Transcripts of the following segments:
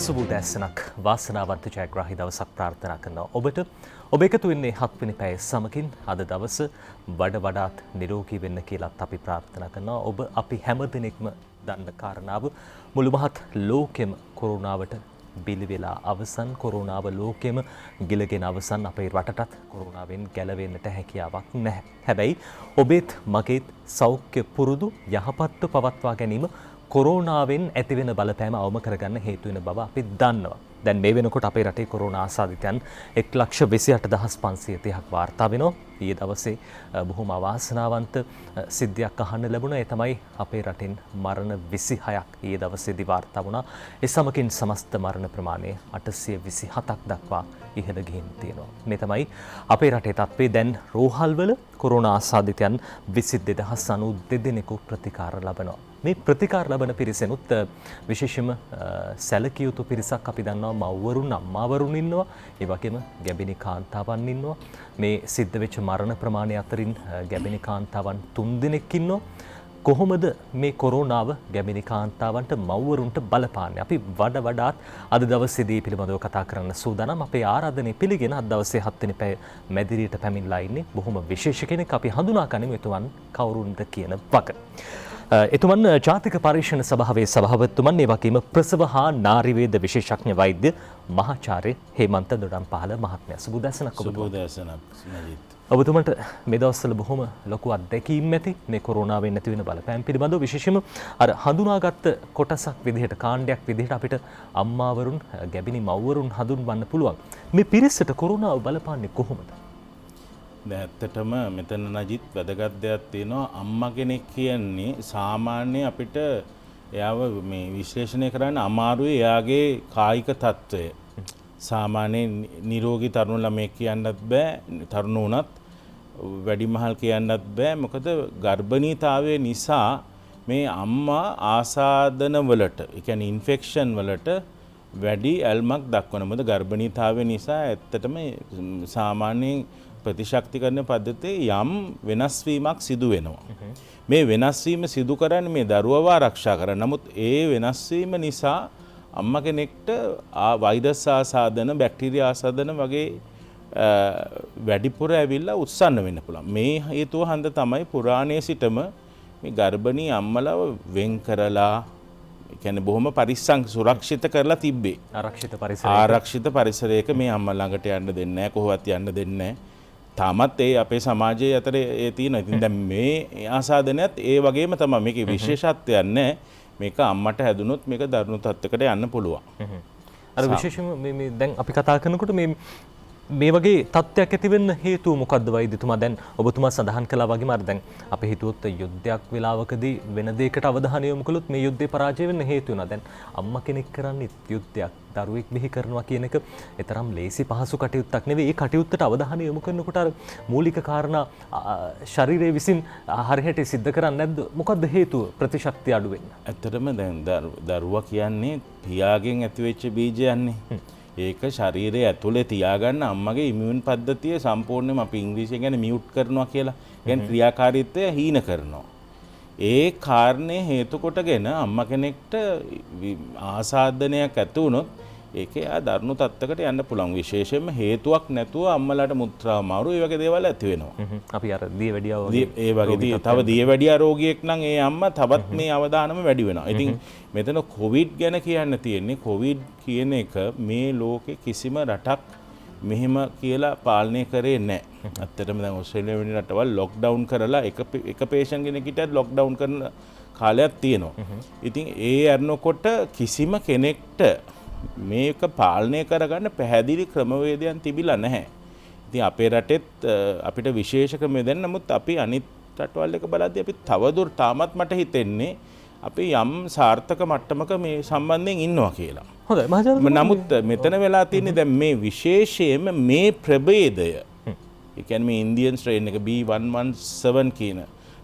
සුබ උදෑසනක් වාසනාවන්ත ජයග්‍රාහී දවසක් ප්‍රාර්ථනා කරනවා ඔබට. ඔබ එකතු වෙන්නේ 7 වෙනි පැය සමගින් අද දවස වඩාත් නිරෝගී වෙන්න කියලාත් අපි ප්‍රාර්ථනා කරනවා. ඔබ අපි හැම දිනෙකම දන්න කාරණාව මුළු මහත් ලෝකෙම කොරෝනාවට බිලි වෙලා අවසන්, කොරෝනාව ලෝකෙම ගිලගෙන අවසන්. අපේ රටටත් කොරෝනාවෙන් ගැලවෙන්නට හැකියාවක් නැහැ. හැබැයි ඔබේත් මගේත් සෞඛ්‍ය පුරුදු යහපත්ව පවත්වා ගැනීම කොරෝනාවෙන් ඇතිවෙන බලපෑම අවම කරගන්න හේතු වෙන බව අපි දන්නවා. දැන් මේ වෙනකොට අපේ රටේ කොරෝනා ආසාදිතයන් 1,28,530ක් වාර්තා වෙනවා. ඊයේ දවසේ බොහොම අවාසනාවන්ත සිද්ධියක් අහන්න ලැබුණා. ඒ තමයි අපේ රටෙන් මරණ 26ක් ඊයේ දවසේදී වාර්තා වුණා. ඒ සමගින් සමස්ත මරණ ප්‍රමාණය 827ක් දක්වා ඉහළ ගිහින් තියෙනවා. මේ තමයි අපේ රටේ තත්ත්වය. දැන් රෝහල්වල කොරෝනා ආසාදිතයන් 22,092 දෙනෙකු ප්‍රතිකාර ලබනවා. මේ ප්‍රතිකාර ලබන පිරිසෙනුත් විශේෂම සැලකිය යුතු පිරිසක් අපි දන්නවා. මව්වරුන්, අම්මාවරුන් ඉන්නවා. ඒ වගේම ගැබිණි කාන්තාවන් ඉන්නවා. මේ සිද්ධ වෙච්ච මරණ ප්‍රමාණය අතරින් ගැබිණි කාන්තාවන් 3 දෙනෙක් ඉන්නවා. කොහොමද මේ කොරෝනාව ගැබිණි කාන්තාවන්ට, මව්වරුන්ට බලපාන්නේ? අපි වඩාත් අද දවසේදී පිළිබඳව කතා කරන්න සූදානම්. අපේ ආරාධනය පිළිගෙන අද දවසේ 7 වෙනි පැය මැදිරියට පැමිණලා ඉන්නේ බොහොම විශේෂ කෙනෙක්. අපි හඳුනා ගනිමු එතුමන් කවුරුන්ද කියන වග. එතුමන් ජාතික පරීක්ෂණ සභාවේ සභාපතිතුමන්, ඒ වගේම ප්‍රසව හා නාරිවේද විශේෂඥ වෛද්‍ය මහාචාර්ය හේමන්ත දොඩම්පහළ මහත්මයා. සුබ උදෑසනක් ඔබතුමා. සුබ උදෑසනක් නජිත්. ඔබතුමන්ට මේ දවස්වල බොහොම ලොකු අත්දැකීම් ඇති මේ කොරෝනාවෙන් නැති වෙන බලපෑම් පිළිබඳව. විශේෂයෙන්ම අර හඳුනාගත්ත කොටසක් විදිහට, කාණ්ඩයක් විදිහට අපිට අම්මාවරුන්, ගැබිණි මව්වරුන් හඳුන්වන්න පුළුවන්. මේ පිරිසට කොරෝනාව බලපාන්නේ කොහොමද? ඇත්තටම මෙතන නජිත් වැදගත් දෙයක් තියෙනවා. අම්මා කෙනෙක් කියන්නේ සාමාන්‍ය අපිට එයාව මේ විශ්ලේෂණය කරන්න අමාරුයි. එයාගේ කායික තත්ත්වය සාමාන්‍ය නිරෝගී තරුණ ළමයෙක් කියන්නත් බෑ, තරුණ වුණත් වැඩිමහල් කියන්නත් බෑ. මොකද ගර්භණීතාවය නිසා මේ අම්මා ආසාදන වලට, ඒ කියන්නේ ඉන්ෆෙක්ෂන් වලට වැඩි ඇල්මක් දක්වනවා. මොකද ගර්භණීතාවය නිසා ඇත්තටම සාමාන්‍යයෙන් ප්‍රතිශක්තිකරණ පද්ධතියේ යම් වෙනස් වීමක් සිදු වෙනවා. මේ වෙනස් වීම සිදු කරන්නේ මේ දරුවව ආරක්ෂා කරන්න. නමුත් ඒ වෙනස් වීම නිසා අම්මා කෙනෙක්ට වෛරස් ආසාදන, බැක්ටීරියා ආසාදන වගේ වැඩිපුර ඇවිල්ලා උත්සන්න වෙන්න පුළුවන්. මේ හේතුව හන්ද තමයි පුරාණයේ සිටම මේ ගර්භණී අම්මලව වෙන් කරලා, ඒ කියන්නේ බොහොම පරිස්සම් සුරක්ෂිත කරලා තිබ්බේ. ආරක්ෂිත පරිසරයක මේ අම්මා ළඟට යන්න දෙන්නේ නැහැ, කොහොවත් යන්න දෙන්නේ නැහැ. තාමත් ඒ අපේ සමාජයේ අතර ඒ තියෙනවා. ඉතින් දැන් මේ ආසාදනයත් ඒ වගේම තමයි. මේකේ විශේෂත්වයක් නැහැ. මේක අම්මට හැදුනොත් මේක දරුණු තත්ත්වයකට යන්න පුළුවන්. අර විශේෂයෙන්ම මේ දැන් අපි කතා කරනකොට මේ වගේ තත්ත්වයක් ඇති වෙන්න හේතුව මොකද්ද වෛද්‍යතුමා? දැන් ඔබතුමා සඳහන් කළා වගේම අර දැන් අපි හිතුවොත් යුද්ධයක් වෙලාවකදී වෙන දෙයකට අවධානය යොමු කළොත් මේ යුද්ධේ පරාජය වෙන්න හේතු වෙනවා. දැන් අම්මා කෙනෙක් කරන්නේ යුද්ධයක්, දරුවෙක් බිහි කරනවා කියන එක තරම් ලේසි පහසු කටයුත්තක් නෙවෙයි. ඒ කටයුත්තට අවධානය යොමු කරනකොට අර මූලික කාරණා ශරීරයේ විසින් හරියට සිද්ධ කරන්නේ නැද්ද? මොකද්ද හේතුව ප්‍රතිශක්තිය අඩු වෙන්න? ඇත්තටම දැන් දරුවා කියන්නේ පියාගෙන් ඇතිවෙච්ච බීජයන්නේ. ඒක ශරීරයේ ඇතුලේ තියාගන්න අම්මගේ ඉමුන් පද්ධතිය සම්පූර්ණයෙන්ම අපි ඉංග්‍රීසියෙන් කියන්නේ මියුට් කරනවා කියලා. කියන්නේ ක්‍රියාකාරීත්වය හීන කරනවා. ඒ කාරණේ හේතු කොටගෙන අම්මා කෙනෙක්ට ආසාදනයක් ඇති වුණොත් ඒකේ දරුණු තත්ත්වයකට යන්න පුළුවන්. විශේෂයෙන්ම හේතුවක් නැතුව අම්මලාට මුත්‍රා මාරු ඒ වගේ දේවල් ඇති වෙනවා. අපි අර දියවැඩියා වගේ ඒ වගේ තව දියවැඩියා රෝගියෙක් නම් ඒ අම්මා තවත් මේ අවදානම වැඩි වෙනවා. ඉතින් මෙතන කොවිඩ් ගැන කියන්න තියෙන්නේ. කොවිඩ් කියන එක මේ ලෝකේ කිසිම රටක් මෙහෙම කියලා පාලනය කරේ නැහැ. ඇත්තටම දැන් ඕස්ට්‍රේලියාව වැනි රටවල් ලොක්ඩවුන් කරලා එක පේෂන් කෙනෙක් හිටියත් ලොක්ඩවුන් කරන කාලයක් තියෙනවා. ඉතින් ඒ අරනකොට කිසිම කෙනෙක්ට මේක පාලනය කරගන්න පැහැදිලි ක්‍රමවේදයන් තිබිලා නැහැ. ඉතින් අපේ රටෙත් අපිට විශේෂ ක්‍රමය දැන්, නමුත් අපි අනිත් රටවල් එක බලද්දී අපි තවදුර තාමත් මට හිතෙන්නේ අපි යම් සාර්ථක මට්ටමක මේ සම්බන්ධයෙන් ඉන්නවා කියලා. හොඳයි මහජන. නමුත් මෙතන වෙලා තියෙන්නේ දැන් මේ විශේෂයෙන්ම මේ ප්‍රභේදය, ඒ කියන්නේ මේ ඉන්දියන් ස්ට්‍රේන් එක B117 කියන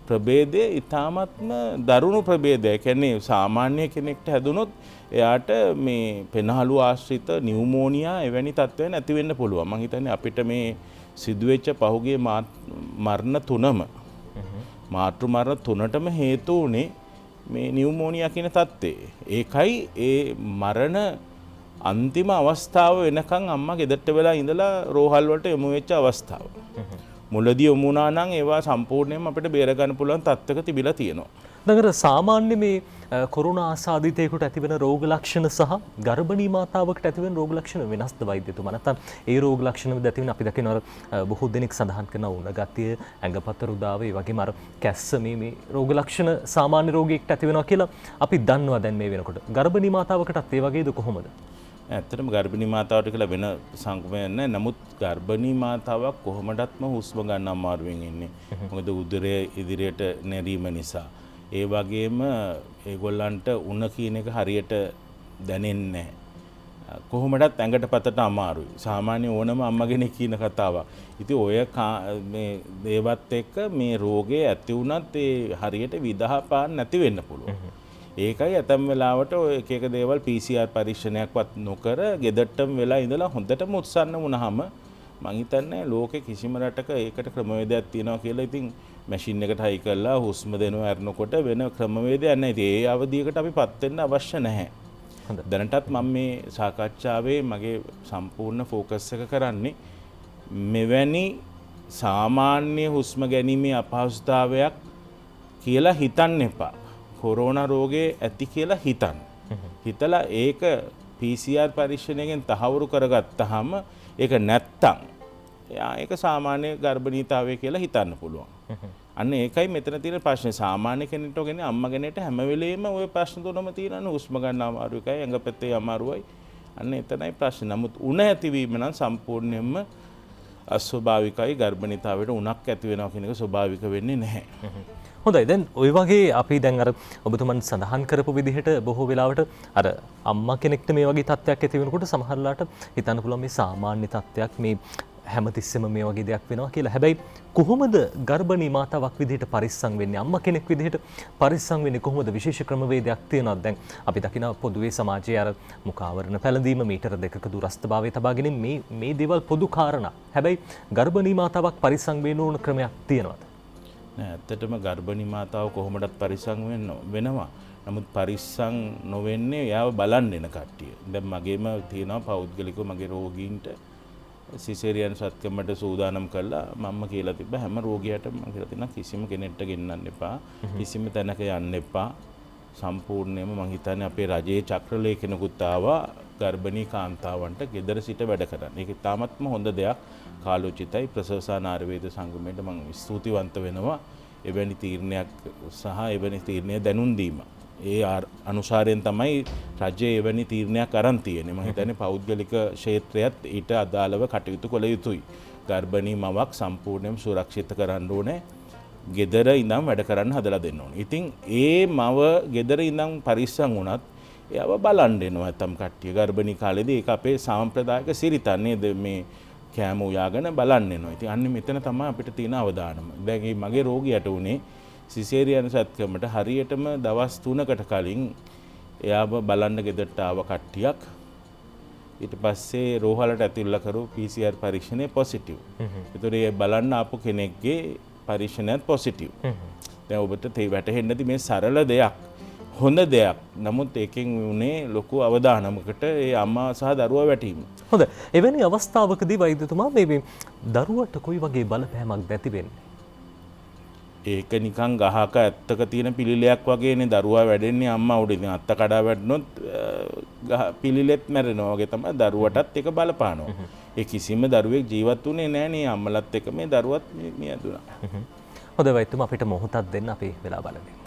ප්‍රභේදය ඉතාමත්ම දරුණු ප්‍රභේදයක්. කියන්නේ සාමාන්‍ය කෙනෙක්ට හැදුනොත් එයාට මේ පෙනහළු ආශ්‍රිත නියුමෝනියා එවැනි තත්ත්වයන් ඇති වෙන්න පුළුවන්. මම හිතන්නේ අපිට මේ සිදුවෙච්ච පහුගිය මරණ තුනම, මාතෘ මරණ තුනටම හේතු වුණේ මේ නියුමෝනියා කියන තත්ත්වේ. ඒකයි ඒ මරණ අන්තිම අවස්ථාව වෙනකන් අම්මා ගෙදරට වෙලා ඉඳලා රෝහල් වලට යොමු වෙච්ච අවස්ථාව. මුලදී යොමු වුණා නම් ඒවා සම්පූර්ණයෙන්ම අපිට බේර ගන්න පුළුවන් තත්ත්වක තිබිලා තියෙනවා. දඟර සාමාන්‍ය මේ කොරුණා ආසාදිතයෙකුට ඇතිවන රෝග ලක්ෂණ සහ ගර්භණී මාතාවකට ඇතිවන රෝග ලක්ෂණ වෙනස්ද වෛද්‍යතුමා? නැත්නම් ඒ රෝග ලක්ෂණ ඇතිවන අපි දකිනවා බොහෝ දෙනෙක් සඳහන් කරන උණ ගතිය, ඇඟපත රුදාව, ඒ වගේම අර කැස්ස මේ රෝග ලක්ෂණ සාමාන්‍ය රෝගියෙක්ට ඇති වෙනවා කියලා අපි දන්නවා දැන් මේ වෙනකොට. ගර්භණී මාතාවකටත් ඒ වගේද කොහොමද? ඇත්තටම ගර්භණී මාතාවට කියලා වෙන සංකමයක් නැහැ. නමුත් ගර්භණී මාතාවක් කොහොමදත්ම හුස්ම ගන්න අමාරුවෙන් ඉන්නේ. මොකද උදරය ඉදිරියට නැරීම නිසා. ඒ වගේම ඒගොල්ලන්ට උණ කියන එක හරියට දැනෙන්නේ නැහැ. කොහොමදත් ඇඟට පතට අමාරුයි. සාමාන්‍ය ඕනම අම්මගෙනෙක් කියන කතාවක්. ඉතින් ඔය මේ දේවත් එක්ක මේ රෝගේ ඇති වුණත් ඒ හරියට විදහාපාන්න නැති වෙන්න පුළුවන්. ඒකයි ඇතම් වෙලාවට ඔය එක එක දේවල් PCR පරීක්ෂණයක්වත් නොකර ගෙදරටම වෙලා ඉඳලා හොඳටම උත්සන්න වුණාම මං හිතන්නේ ලෝකේ කිසිම රටක ඒකට ක්‍රමවේදයක් තියෙනවා කියලා. ඉතින් මැෂින් එකට හයි කරලා හුස්ම දෙනවා අරනකොට වෙන ක්‍රමවේදයක් නැහැ. ඉතින් ඒ අවධියකට අපිපත් වෙන්න අවශ්‍ය නැහැ. දැනටත් මම මේ සාකච්ඡාවේ මගේ සම්පූර්ණ ફોකස් එක කරන්නේ මෙවැනි සාමාන්‍ය හුස්ම ගැනීමේ අපහසුතාවයක් කියලා හිතන්න එපා. කොරෝනා රෝගේ ඇති කියලා හිතන්න. හිතලා ඒක PCR පරීක්ෂණයෙන් තහවුරු කරගත්තාම ඒක නැත්තම් ඒක සාමාන්‍ය ගර්භණීතාවය කියලා හිතන්න පුළුවන්. අන්න ඒකයි මෙතන තියෙන ප්‍රශ්නේ. සාමාන්‍ය කෙනෙක්ට කියන්නේ අම්මා කෙනෙක්ට හැම වෙලෙම ওই ප්‍රශ්න තුනම තියෙනවනේ. හුස්ම ගන්න අමාරු එකයි, ඇඟපැත්තේ අමාරුයි. අන්න එතනයි ප්‍රශ්නේ. නමුත් උණ ඇතිවීම නම් සම්පූර්ණයෙන්ම අස්වාභාවිකයි. ගර්භණීතාවයට උණක් ඇති වෙනවා කියන එක ස්වභාවික වෙන්නේ නැහැ. හොඳයි. දැන් ওই වගේ අපි දැන් අර ඔබතුමන් සඳහන් කරපු විදිහට බොහෝ වෙලාවට අර අම්මා කෙනෙක්ට මේ වගේ තත්ත්වයක් ඇති වෙනකොට සමහරලාට හිතන්න පුළුවන් මේ සාමාන්‍ය තත්ත්වයක්, මේ හැමතිස්සෙම මේ වගේ දෙයක් වෙනවා කියලා. හැබැයි කොහොමද ගර්භණී මාතාවක් විදිහට පරිස්සම් වෙන්නේ? අම්මා කෙනෙක් විදිහට පරිස්සම් වෙන්නේ කොහොමද? විශේෂ ක්‍රමවේදයක් තියෙනවද? දැන් අපි දකිනවා පොදුවේ සමාජයේ අර මුඛාවරණ පැළඳීම, මීටර 2ක දුරස්ථභාවය තබා ගැනීම මේ දේවල් පොදු කාරණා. හැබැයි ගර්භණී මාතාවක් පරිස්සම් වෙන්න ඕන ක්‍රමයක් තියෙනවද? ඇත්තටම ගර්භණී මාතාව කොහොමදත් පරිස්සම් වෙනවා. නමුත් පරිස්සම් නොවෙන්නේ එයාව බලන්න එන කට්ටිය. දැන් මගේම තියෙනවා පෞද්ගලිකව මගේ රෝගීන්ට සිසේරියන් සත්කමට සූදානම් කළා. මම කියලා තිබ්බ හැම රෝගියාටම මම කියලා තියෙනවා කිසිම කෙනෙක්ට ගෙන්නන්න එපා. කිසිම තැනක යන්න එපා. සම්පූර්ණයෙන්ම මම හිතන්නේ අපේ රජයේ චක්‍රලේඛනකුත් ආවා ගර්භණී කාන්තාවන්ට ගෙදර සිට වැඩ කරන්න. ඒක තාමත්ම හොඳ දෙයක්. කාලෝචිතයි. ප්‍රසවසාන ආයුර්වේද සංගමයට මම ස්තුතිවන්ත වෙනවා. එවැනි තීරණයක් සහ එවැනි තීරණය දැනුම් දීම. ඒ අනුසාරයෙන් තමයි රජයේ එවැනි තීරණයක් අරන් තියෙන්නේ. මම හිතන්නේ පෞද්ගලික ක්ෂේත්‍රයත් ඊට අදාළව කටයුතු කළ යුතුයි. ගර්භණී මවක් සම්පූර්ණයෙන්ම සුරක්ෂිත කරන්න ඕනේ. ගෙදර ඉඳන් වැඩ කරන්න හදලා දෙන්න ඕනේ. ඉතින් ඒ මව ගෙදර ඉඳන් පරිස්සම් වුණත් එයාව බලන්න එනවා ඇතම් කට්ටිය ගර්භණී කාලේදී. ඒක අපේ සාම්ප්‍රදායික සිරිතක් නේද? මේ කෑම උයාගෙන බලන්න එනවා. ඉතින් අන්න මෙතන තමයි අපිට තියෙන අවදානම. දැන් මේ මගේ රෝගියට උනේ සිසේරියන් සත්කමට හරියටම දවස් 3කට කලින් එයාව බලන්න ගෙදරට ආව කට්ටියක්. ඊට පස්සේ රෝහලට ඇතුල්ලා කරු PCR පරීක්ෂණය පොසිටිව්. ඒතර ඒ බලන්න ආපු කෙනෙක්ගේ පරීක්ෂණයත් පොසිටිව්. දැන් ඔබට වැටහෙන්නේ නැති මේ සරල දෙයක්, හොඳ දෙයක්. නමුත් ඒකෙන් උනේ ලොකු අවදානමකට ඒ අම්මා සහ දරුවා වැටීම. හොඳ. එවැනි අවස්ථාවකදී වෛද්‍යතුමා මේ දරුවට කොයි වගේ බලපෑමක් නැති වෙන්නේ? ඒක නිකන් ගහක ඇත්තක තියෙන පිළිලයක් වගේනේ. දරුවා වැඩෙන්නේ අම්මා උඩ. ඉතින් අත්ත කඩා වැටුනොත් පිළිලෙත් මැරෙනවා වගේ තමයි දරුවටත් ඒක බලපානවා. ඒ කිසිම දරුවෙක් ජීවත් වුණේ නැහැ නේ අම්මලත් එක්ක. මේ දරුවත් මියදුනා. හොඳ වෛද්‍යතුමා අපිට මොහොතක් දෙන්න අපේ වෙලා බලන්න.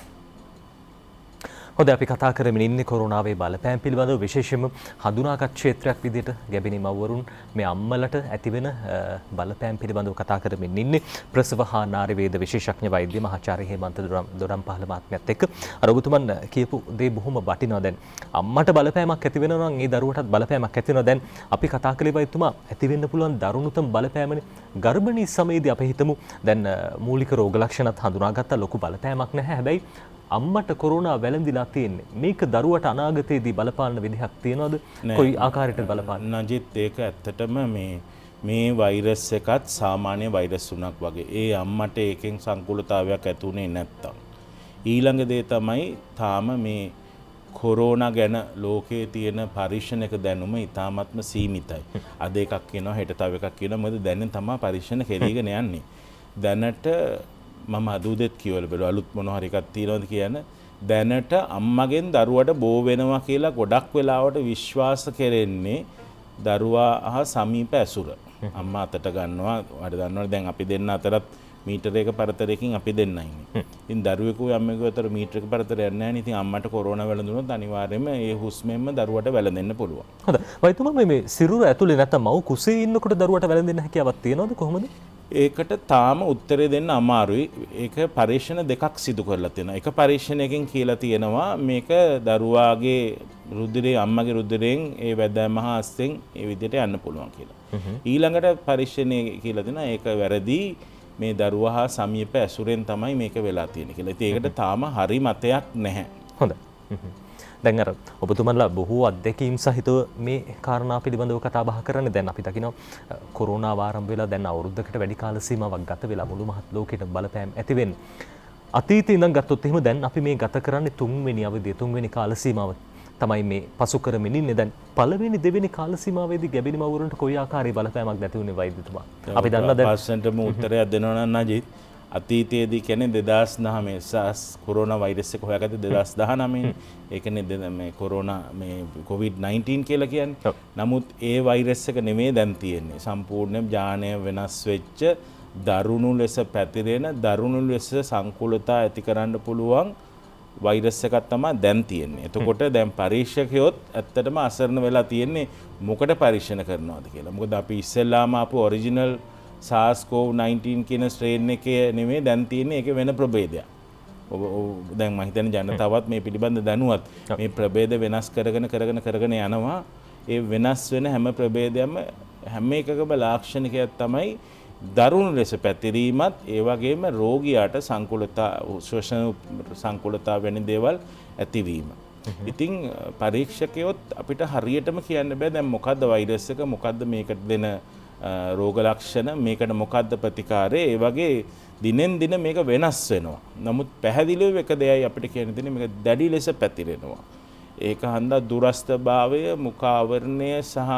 හොඳ, අපි කතා කරමින් ඉන්නේ කොරෝනාවේ බලපෑම් පිළිබඳව. විශේෂයෙන්ම හඳුනාගත් ක්ෂේත්‍රයක් විදිහට ගැබිනි මව්වරුන් මේ අම්මලට ඇතිවෙන බලපෑම් පිළිබඳව කතා කරමින් ඉන්නේ. ප්‍රසව හා නාරි වේද විශේෂඥ වෛද්‍ය මහාචාර්ය හේමන්ත දොඩම්පහළ මහත්මයාත් එක්ක. අර ඔබතුමන් කියපු දේ බොහොම වටිනවා. දැන් අම්මට බලපෑමක් ඇති වෙනවා නම් ඒ දරුවටත් බලපෑමක් ඇති වෙනවා. දැන් අපි කතා කළේ වෛද්‍යතුමා ඇති වෙන්න පුළුවන් දරුණුතම බලපෑමනේ ගර්භණී සමයේදී අපි හිතමු දැන් මූලික රෝග ලක්ෂණත් හඳුනාගත්ත ලොකු බලපෑමක් නැහැ. හැබැයි අම්මට කොරෝනා වැළඳිලා තියෙන්නේ. මේක දරුවට අනාගතයේදී බලපාන විදිහක් තියනවද? කොයි ආකාරයකට බලපාන? නජිත්, ඒක ඇත්තටම මේ වෛරස් එකත් සාමාන්‍ය වෛරස් උණක් වගේ. ඒ අම්මට ඒකෙන් සංකූලතාවයක් ඇති උනේ නැත්තම් ඊළඟ දේ තමයි තාම මේ කොරෝනා ගැන ලෝකයේ තියෙන පරීක්ෂණයක දැනුම ඉතාමත්ම සීමිතයි. අද එකක් කියනවා හෙට තව එකක් කියනවා. මොකද දැන් තමයි පරීක්ෂණ කෙරීගෙන යන්නේ. දැනට මම අදුදෙත් කියවල බැලුවා අලුත් මොන හරි එකක් තියෙනවද කියන දැනට අම්මගෙන් දරුවට බෝ වෙනවා කියලා ගොඩක් වෙලාවට විශ්වාස කෙරෙන්නේ දරුවා හා සමීප ඇසුර. අම්මා අතට ගන්නවා. ඔයාලා දන්නවනේ දැන් අපි දෙන්න අතරත් මීටරයක පරතරයකින් අපි දෙන්න ඉන්නේ. ඉතින් දරුවෙකු අම්මෙකු අතර මීටරයක පරතරයක් නැහැ නේ. ඉතින් අම්මට කොරෝනා වැළඳුනොත් අනිවාර්යයෙන්ම ඒ හුස්මෙන්ම දරුවට වැළඳෙන්න පුළුවන්. හොඳයි. වෛද්‍යතුමා මේ සිරුර ඇතුලේ නැත්නම් මව් කුසේ ඉන්නකොට දරුවට වැළඳෙන්න හැකියාවක් තියෙනවද කොහොමද? ඒකට තාම උත්තරේ දෙන්න අමාරුයි. ඒක පරීක්ෂණ දෙකක් සිදු කරලා තියෙනවා. එක පරීක්ෂණයකින් කියලා තියෙනවා මේක දරුවාගේ රුධිරේ අම්මගේ රුධිරයෙන් ඒ වැදෑම හා අස්තෙන් ඒ විදිහට යන්න පුළුවන් කියලා. ඊළඟට පරීක්ෂණයේ කියලා දෙනවා ඒක වැරදි. මේ දරුවා හා සමීප ඇසුරෙන් තමයි මේක වෙලා තියෙන්නේ කියලා. ඉතින් ඒකට තාම හරි මතයක් නැහැ. හොඳයි. දැන් අර ඔබතුමන්ලා බොහෝ අත්දැකීම් සහිතව මේ කාරණා පිළිබඳව කතා බහ කරන්නේ. දැන් අපි දකිනවා කොරෝනාව ආරම්භ වෙලා දැන් අවුරුද්දකට වැඩි කාල සීමාවක් ගත වෙලා මුළු මහත් ලෝකෙට බලපෑම් ඇති වෙන්නේ. අතීතේ ඉඳන් ගත්තොත් එහෙම දැන් අපි මේ ගත කරන්නේ තුන්වෙනි අවධිය තුන්වෙනි කාල සීමාව තමයි මේ පසු කරමින් ඉන්නේ. දැන් පළවෙනි දෙවෙනි කාල සීමාවේදී ගැබිනි මව්වරුන්ට කොයි ආකාරයේ බලපෑමක් නැති වුණේ වෛද්‍යතුමා? අපි දන්නා දැන් පස්සෙන්ටම උත්තරයක් දෙනවා නම් නජිත් අතීතයේදී කියන්නේ 2019 SARS කොරෝනා වෛරස් එක හොයාගත්තේ 2019 ඒ කියන්නේ මේ කොරෝනා මේ COVID-19 කියලා කියන්නේ. නමුත් ඒ වෛරස් එක නෙමෙයි දැන් තියෙන්නේ. සම්පූර්ණ ඥානය වෙනස් වෙච්ච දරුණු ලෙස පැතිරෙන දරුණු ලෙස සංකූලතා ඇති කරන්න පුළුවන් වෛරස් එකක් තමයි දැන් තියෙන්නේ. එතකොට දැන් පරීක්ෂකයොත් ඇත්තටම අසරණ වෙලා තියෙන්නේ මොකට පරීක්ෂණ කරනවද කියලා. මොකද අපි ඉස්සෙල්ලාම ආපු ඔරිජිනල් SARS-CoV-19 කියන ස්ට්‍රේන් එකේ නෙමෙයි දැන් තියෙන්නේ ඒකේ වෙන ප්‍රභේදයක්. දැන් මම හිතන්නේ ජනතාවත් මේ පිළිබඳ දැනුවත්. මේ ප්‍රභේද වෙනස් කරගෙන යනවා. ඒ වෙනස් වෙන හැම ප්‍රභේදයක්ම හැම එකකම ලාක්ෂණිකයක් තමයි දරුණු ලෙස පැතිරීමත් ඒ වගේම රෝගියාට සංකූලතා ශ්වසන සංකූලතා වැනි දේවල් ඇතිවීම. ඉතින් පරීක්ෂකයොත් අපිට හරියටම කියන්න බෑ දැන් මොකද්ද වෛරස් එක මොකද්ද මේකට දෙන රෝග ලක්ෂණ මේකට මොකද්ද ප්‍රතිකාරය ඒ වගේ දිනෙන් දින මේක වෙනස් වෙනවා. නමුත් පැහැදිලිව එක දෙයයි අපිට කියන්න තියෙන්නේ මේක දැඩි ලෙස පැතිරෙනවා. ඒක හන්දා දුරස්ථභාවය මුඛ ආවරණය සහ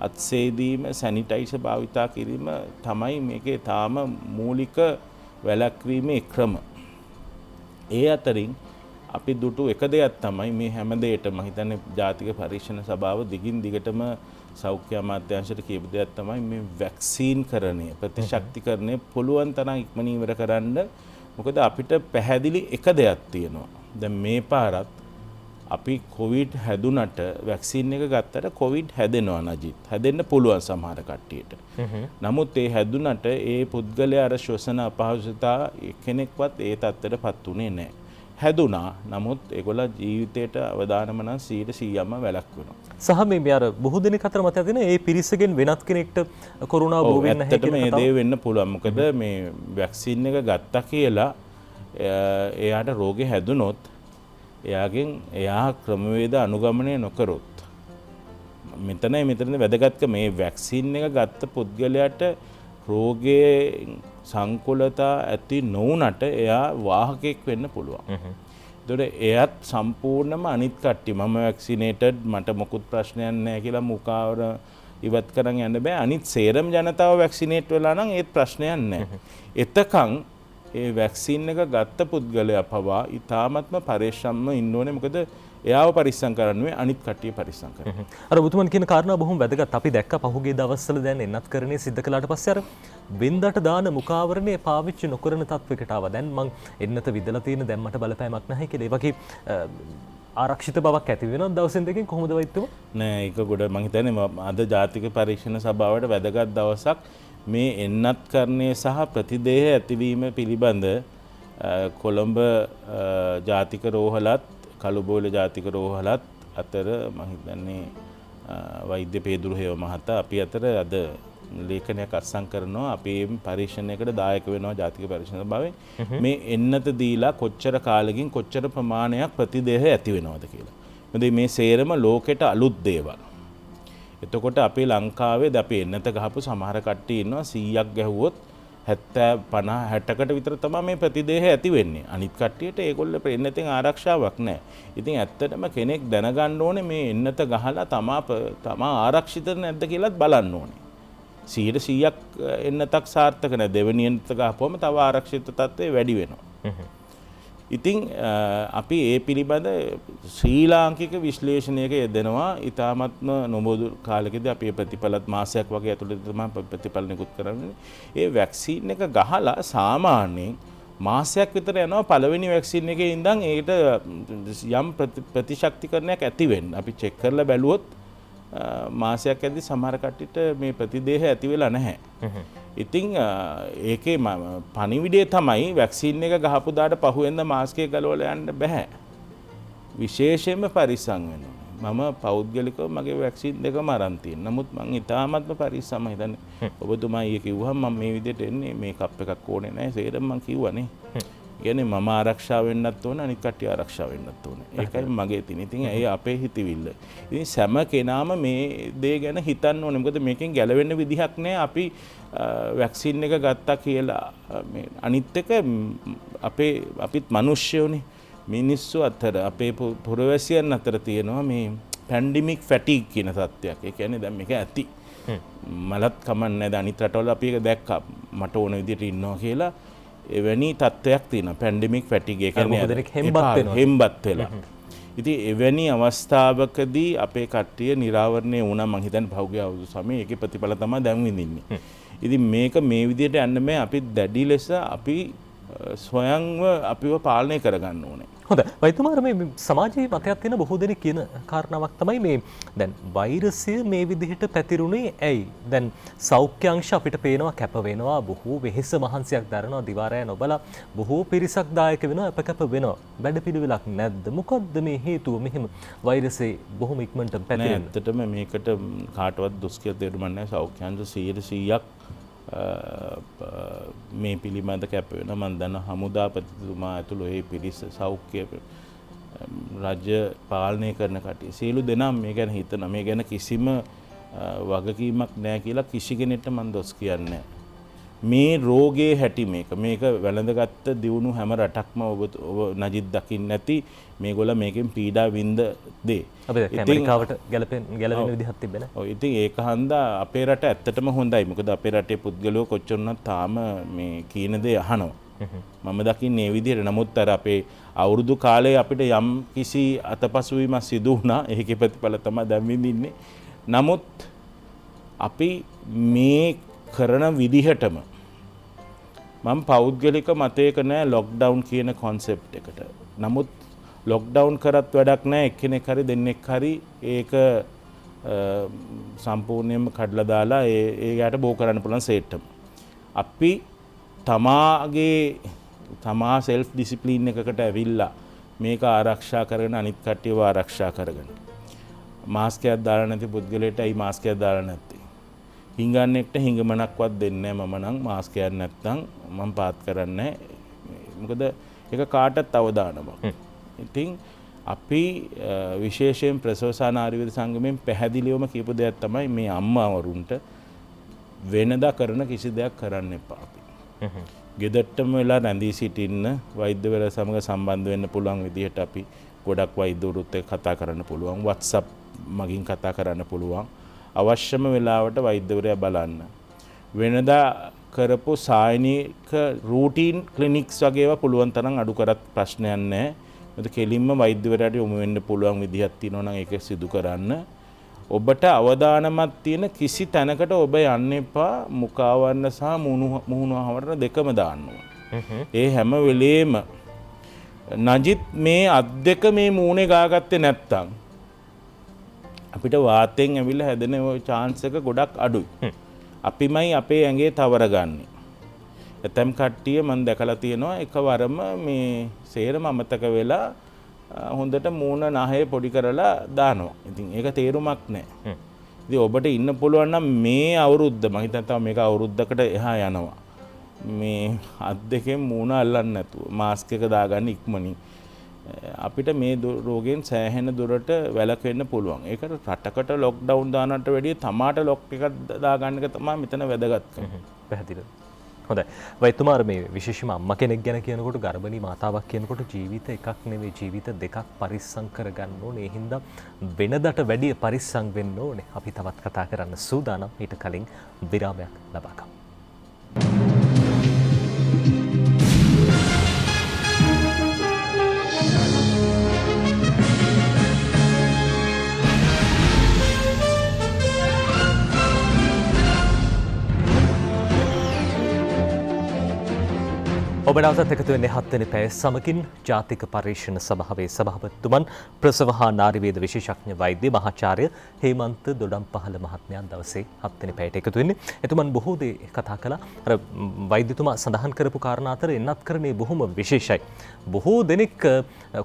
අත්සේදීම සැනිටයිසර් භාවිතා කිරීම තමයි මේකේ තාම මූලික වැළැක්වීමේ ක්‍රම. ඒ අතරින් අපි දුටු එක දෙයක් තමයි මේ හැම දෙයකටම මම හිතන්නේ ජාතික පරීක්ෂණ සභාව දිගින් දිගටම සෞඛ්‍ය අමාත්‍යාංශයට කියපු දෙයක් තමයි මේ වැක්සීන්කරණය ප්‍රතිශක්තිකරණය පුළුවන් තරම් ඉක්මනින් ඉවර කරන්න. මොකද අපිට පැහැදිලි එක දෙයක් තියෙනවා. දැන් මේ පාරත් අපි කොවිඩ් හැදුනට වැක්සින් එක ගත්තට කොවිඩ් හැදෙනවා නජිත්. හැදෙන්න පුළුවන් සමහර කට්ටියට. නමුත් ඒ හැදුනට ඒ පුද්ගලයා අර ශ්වසන අපහසුතා කෙනෙක්වත් ඒ තත්ත්වයටපත් උනේ නැහැ. හැදුනා. නමුත් ඒගොල්ලෝ ජීවිතයට අවදානම නම් 100%ම වැළැක්වෙනවා. සහ මේ අර බොහෝ දෙනෙක් අතර මතය තියෙන ඒ පිරිසගෙන් වෙනත් කෙනෙක්ට කොරෝනාව බෝ වෙන්න හැකියි කියලා. ඇත්තටම මේ දේ වෙන්න පුළුවන්. මොකද මේ වැක්සින් එක ගත්තා කියලා එයාට රෝගේ හැදුනොත් එයා ක්‍රමවේද අනුගමනය නොකරොත් මෙතන වැදගත්කම මේ වැක්සින් එක ගත්ත පුද්ගලයාට රෝගයේ සංකූලතා ඇති නොවුනට එයා වාහකයෙක් වෙන්න පුළුවන්. ඒතකොට එයත් සම්පූර්ණයෙන්ම අනිත් කට්ටිය මම වැක්සිනේටඩ් මට මොකුත් ප්‍රශ්නයක් නැහැ කියලා මුඛාවර ඉවත් කරන් යන්න බෑ. අනිත් සේරම ජනතාව වැක්සිනේට් වෙලා නම් ඒත් ප්‍රශ්නයක් නැහැ. එතකන් ඒ වැක්සින් එක ගත්ත පුද්ගලයා පවා ඉතාමත්ම පරිස්සම්ව ඉන්න ඕනේ. මොකද එයාව පරිස්සම් කරන්නේ අනිත් කට්ටිය පරිස්සම් කරනවා. අර බුදුමන් කියන කාරණා බොහොම වැදගත්. අපි දැක්ක පහුගිය දවස්වල දැන් එන්නත් කරන්නේ සිද්ධ කළාට පස්සේ අර බින්දට දාන මුඛාවරණය පාවිච්චි නොකරන තත්වයකට ආවා. දැන් මං එන්නත විදලා තියෙන දැන් මට බලපෑමක් නැහැ කියලා. ඒ වගේ ආරක්ෂිත බවක් ඇති වෙනවා දවසෙන් දෙකකින් කොහොමද වෛද්‍යතුමා? නෑ ඒක ගොඩ මං හිතන්නේ අද ජාතික පරීක්ෂණ සභාවට වැදගත් දවසක්. මේ එන්නත් කරණය සහ ප්‍රතිදේහ ඇතිවීම පිළිබඳ කොළඹ ජාතික රෝහලත් කළුබෝල ජාතික රෝහලත් අතර මම හිතන්නේ වෛද්‍ය පේදුරු හේව මහතා අපි අතර අද ලේඛනයක් අත්සන් කරනවා. අපි මේ පරීක්ෂණයකට දායක වෙනවා ජාතික පරීක්ෂණ සභාවෙන්. මේ එන්නත දීලා කොච්චර කාලෙකින් කොච්චර ප්‍රමාණයක් ප්‍රතිදේහ ඇති වෙනවද කියලා. මොකද මේ සේරම ලෝකෙට අලුත් දේවල්. එතකොට අපේ ලංකාවේ අපි එන්නත ගහපු සමහර කට්ටිය ඉන්නවා 100ක් ගැහුවොත් 70 50 60කට විතර තමයි මේ ප්‍රතිදේහය ඇති වෙන්නේ. අනිත් කට්ටියට ඒගොල්ලෝ එන්නතෙන් ආරක්ෂාවක් නැහැ. ඉතින් ඇත්තටම කෙනෙක් දැනගන්න ඕනේ මේ එන්නත ගහලා තමා ආරක්ෂිතද නැද්ද කියලාත් බලන්න ඕනේ. 100%ක් එන්නතක් සාර්ථක නැහැ. දෙවෙනි එන්නත ගහපුවම තව ආරක්ෂිත තත්ත්වය වැඩි වෙනවා. ඉතින් අපි ඒ පිළිබඳ ශ්‍රී ලාංකික විශ්ලේෂණයක යෙදෙනවා. ඊ타මත්ම නොබෝදු කාලෙකදී අපි ප්‍රතිඵලත් මාසයක් වගේ ඇතුළත තමයි ප්‍රතිඵල නිකුත් කරන්නේ. ඒ වැක්සින් එක ගහලා සාමාන්‍යයෙන් මාසයක් විතර යනවා පළවෙනි වැක්සින් එකේ ඉඳන් ඒකට යම් ප්‍රතිශක්තිකරණයක් ඇති වෙන්න. අපි චෙක් කරලා බැලුවොත් මාසයක් ඇද්දි සමහර කට්ටියට මේ ප්‍රතිදේහ ඇති වෙලා නැහැ. ඉතින් ඒකේ පණිවිඩය තමයි වැක්සින් එක ගහපු දාට පහුවෙන්ද මාස්ක් එක ගලවලා යන්න බෑ. විශේෂයෙන්ම පරිස්සම් වෙන්න ඕනේ. මම පෞද්ගලිකව මගේ වැක්සින් දෙකම අරන් තියෙනවා. නමුත් මම ඉතාමත්ම පරිස්සම්යි හිතන්නේ. ඔබතුමා ඊයේ කිව්වහම මම මේ විදිහට එන්නේ මේ කප් එකක් ඕනේ නැහැ. සේරම මම කිව්වනේ. කියන්නේ මම ආරක්ෂා වෙන්නත් ඕන අනිත් කට්ටිය ආරක්ෂා වෙන්නත් ඕන. ඒකයි මගේ තියෙන. ඉතින් ඒ අපේ හිතවිල්ල. ඉතින් සෑම කෙනාම මේ දේ ගැන හිතන්න ඕනේ. මොකද මේකෙන් ගැලවෙන්න විදිහක් නැහැ. අපි වැක්සින් එක ගත්තා කියලා මේ අනිත් එක අපිත් මිනිස්සුනේ. මිනිස්සු අතර අපේ පුරවැසියන් අතර තියෙනවා මේ පැන්ඩිමික් ෆැටිග් කියන තත්ත්වයක්. ඒ කියන්නේ දැන් මේක ඇති. මලත් කමන්නේ නැහැ. අනිත් රටවල අපි ඒක දැක්කා. මට ඕන විදිහට ඉන්නවා කියලා එවැනි තත්ත්වයක් තියෙනවා. පැන්ඩෙමික් ෆැටිග් එක කියන්නේ හෙම්බත් වෙලා. ඉතින් එවැනි අවස්ථාවකදී අපේ කට්ටිය නිරාවරණය වුණා. මං හිතන්නේ පහුගිය අවුරුදු සමයේ ඒකේ ප්‍රතිඵල තමයි දැන් විඳින්නේ. ඉතින් මේක මේ විදිහට යන්න මේ අපි දැඩි ලෙස අපි ස්වයංව අපිව පාලනය කරගන්න ඕනේ. හොඳයි. වෛද්‍යමාර මේ සමාජයේ මතයක් තියෙන බොහෝ දෙනෙක් කියන කාරණාවක් තමයි මේ දැන් වෛරසය මේ විදිහට පැතිරුණේ ඇයි? දැන් සෞඛ්‍ය අංශ අපිට පේනවා කැප වෙනවා, බොහෝ වෙහෙස මහන්සියක් දරනවා, දිවාරය නොබලා බොහෝ පිරිසක් දායක වෙනවා, අපකැප වෙනවා. වැඩපිළිවෙලක් නැද්ද? මොකද්ද මේ හේතුව මෙහෙම වෛරසය බොහොම ඉක්මනට පැතිරෙන්න? ඇත්තටම මේකට කාටවත් දොස් කියලා තේරුම් නැහැ. සෞඛ්‍ය අංශ 100%ක් මේ පිළිබඳ කැප වෙන. මම දන්න හමුදාපතිතුමා ඇතුළු ඒ පිරිස සෞඛ්‍ය රාජ්‍ය පාලනය කරන කට්ටිය සියලු දෙනා මේ ගැන හිතන මේ ගැන කිසිම වගකීමක් නැහැ කියලා කිසි කෙනෙක්ට මම දොස් කියන්නේ නැහැ. මේ රෝගයේ හැටි මේක වැළඳගත්ත දියුණු හැම රටක්ම ඔබ නජිත් දකින්න නැති මේගොල්ල මේකෙන් පීඩා විඳ දේ. අපි ඇමරිකාවට ගැලවෙන විදිහක් තිබෙන. ඔව් ඉතින් ඒක හන්දා අපේ රට ඇත්තටම හොඳයි. මොකද අපේ රටේ පුද්ගලයෝ කොච්චර වුණත් තාම මේ කීන දේ අහනවා. මම දකින්නේ මේ විදිහට. නමුත් අර අපේ අවුරුදු කාලේ අපිට යම් කිසි අතපසුවීමක් සිදු වුණා. ඒකේ ප්‍රතිඵල තමයි දැන් විඳින්නේ. නමුත් අපි මේ කරන විදිහටම මම පෞද්ගලික මතයක නෑ ලොක්ඩවුන් කියන කොන්සෙප්ට් එකට. නමුත් ලොක්ඩවුන් කරත් වැඩක් නෑ. එක්කෙනෙක් හරි දෙන්නෙක් හරි ඒක සම්පූර්ණයෙන්ම කඩලා දාලා ඒ යට බෝ කරන්න පුළුවන් සේට්ටම. අපි තමා සෙල්ෆ් ඩිසිප්ලින් එකකට ඇවිල්ලා මේක ආරක්ෂා කරගෙන අනිත් කට්ටියව ආරක්ෂා කරගන්න. මාස්ක් එකක් දාලා නැති පුද්ගලයාට අයි මාස්ක් එකක් දාලා නැත්තේ. හිඟන්නෙක්ට හිඟමනක්වත් දෙන්නේ නැහැ. මම නම් මාස්ක් එකක් නැත්තම් මම පාත් කරන්නේ නැහැ. මොකද ඒක කාටත් අවදානමක්. ඉතින් අපි විශේෂයෙන් ප්‍රසවසාන ආයුර්වේද සංගමයෙන් පැහැදිලිවම කියපු දෙයක් තමයි මේ අම්මාවරුන්ට වෙනදා කරන කිසි දෙයක් කරන්න එපා. ගෙදරටම වෙලා රැඳී සිටින්න, වෛද්‍යවරයා සමග සම්බන්ධ වෙන්න පුළුවන් විදිහට අපි ගොඩක් වෛද්‍යවරුත් එක්ක කතා කරන්න පුළුවන්. WhatsApp මගින් කතා කරන්න පුළුවන්. අවශ්‍යම වෙලාවට වෛද්‍යවරයා බලන්න. වෙනදා කරපු සායනික රූටීන් ක්ලිනික්ස් වගේවා පුළුවන් තරම් අඩු කරත් ප්‍රශ්නයක් නැහැ. මොකද කෙලින්ම වෛද්‍යවරයාට යොමු වෙන්න පුළුවන් විදිහක් තියෙනවා නම් ඒක සිදු කරන්න. ඔබට අවදානමක් තියෙන කිසි තැනකට ඔබ යන්න එපා. මුඛාවරණ සහ මුහුණාවරණ දෙකම දාන්න ඕන. ඒ හැම වෙලේම නජිත් මේ අත් දෙක මේ මූණේ ගාගත්තේ නැත්තම් අපිට වාතයෙන් ඇවිල්ලා හැදෙන ওই chance එක ගොඩක් අඩුයි. අපිමයි අපේ ඇඟේ තවරගන්නේ. ඇතම් කට්ටිය මම දැකලා තියෙනවා එකවරම මේ සේරම අමතක වෙලා හොඳට මූණ නහය පොඩි කරලා දානවා. ඉතින් ඒක තේරුමක් නැහැ. ඉතින් ඔබට ඉන්න පුළුවන් නම් මේ අවුරුද්ද මම හිතනවා මේක අවුරුද්දකට එහා යනවා. මේ අත් දෙකෙන් මූණ අල්ලන්න නැතුව මාස්ක් එක දාගන්න ඉක්මනින්. අපිට මේ රෝගයෙන් සෑහෙන දුරට වැළකෙන්න පුළුවන්. ඒකට රටකට ලොක්ඩවුන් දානට වැඩිය තමාට ලොක් එකක් දාගන්න එක තමයි මෙතන වැදගත්කම. පැහැදිලිද? හොඳයි. වෛද්‍යතුමාර මේ විශේෂයෙන්ම අම්මා කෙනෙක් ගැන කියනකොට ගර්භණී මාතාවක් කියනකොට ජීවිත එකක් නෙවෙයි ජීවිත දෙකක් පරිස්සම් කරගන්න ඕනේ. ඒ හින්දා වෙනදට වැඩිය පරිස්සම් වෙන්න ඕනේ. අපි තවත් කතා කරන්න සූදානම්. ඊට කලින් විරාමයක් ලබා ගමු. ඔබ නැවතත් එකතු වෙන්නේ 7 වෙනි පැය සමගින් ජාතික පරීක්ෂණ සභාවේ සභාපතිතුමන් ප්‍රසව හා නාරි වේද විශේෂඥ වෛද්‍ය මහාචාර්ය හේමන්ත දොඩම්පහළ මහත්මයා දවසේ 7 වෙනි පැයට එකතු වෙන්නේ. එතුමන් බොහෝ දේ කතා කළා. අර වෛද්‍යතුමා සඳහන් කරපු කාරණා අතර එන්නත්කරණේ බොහොම විශේෂයි. බොහෝ දෙනෙක්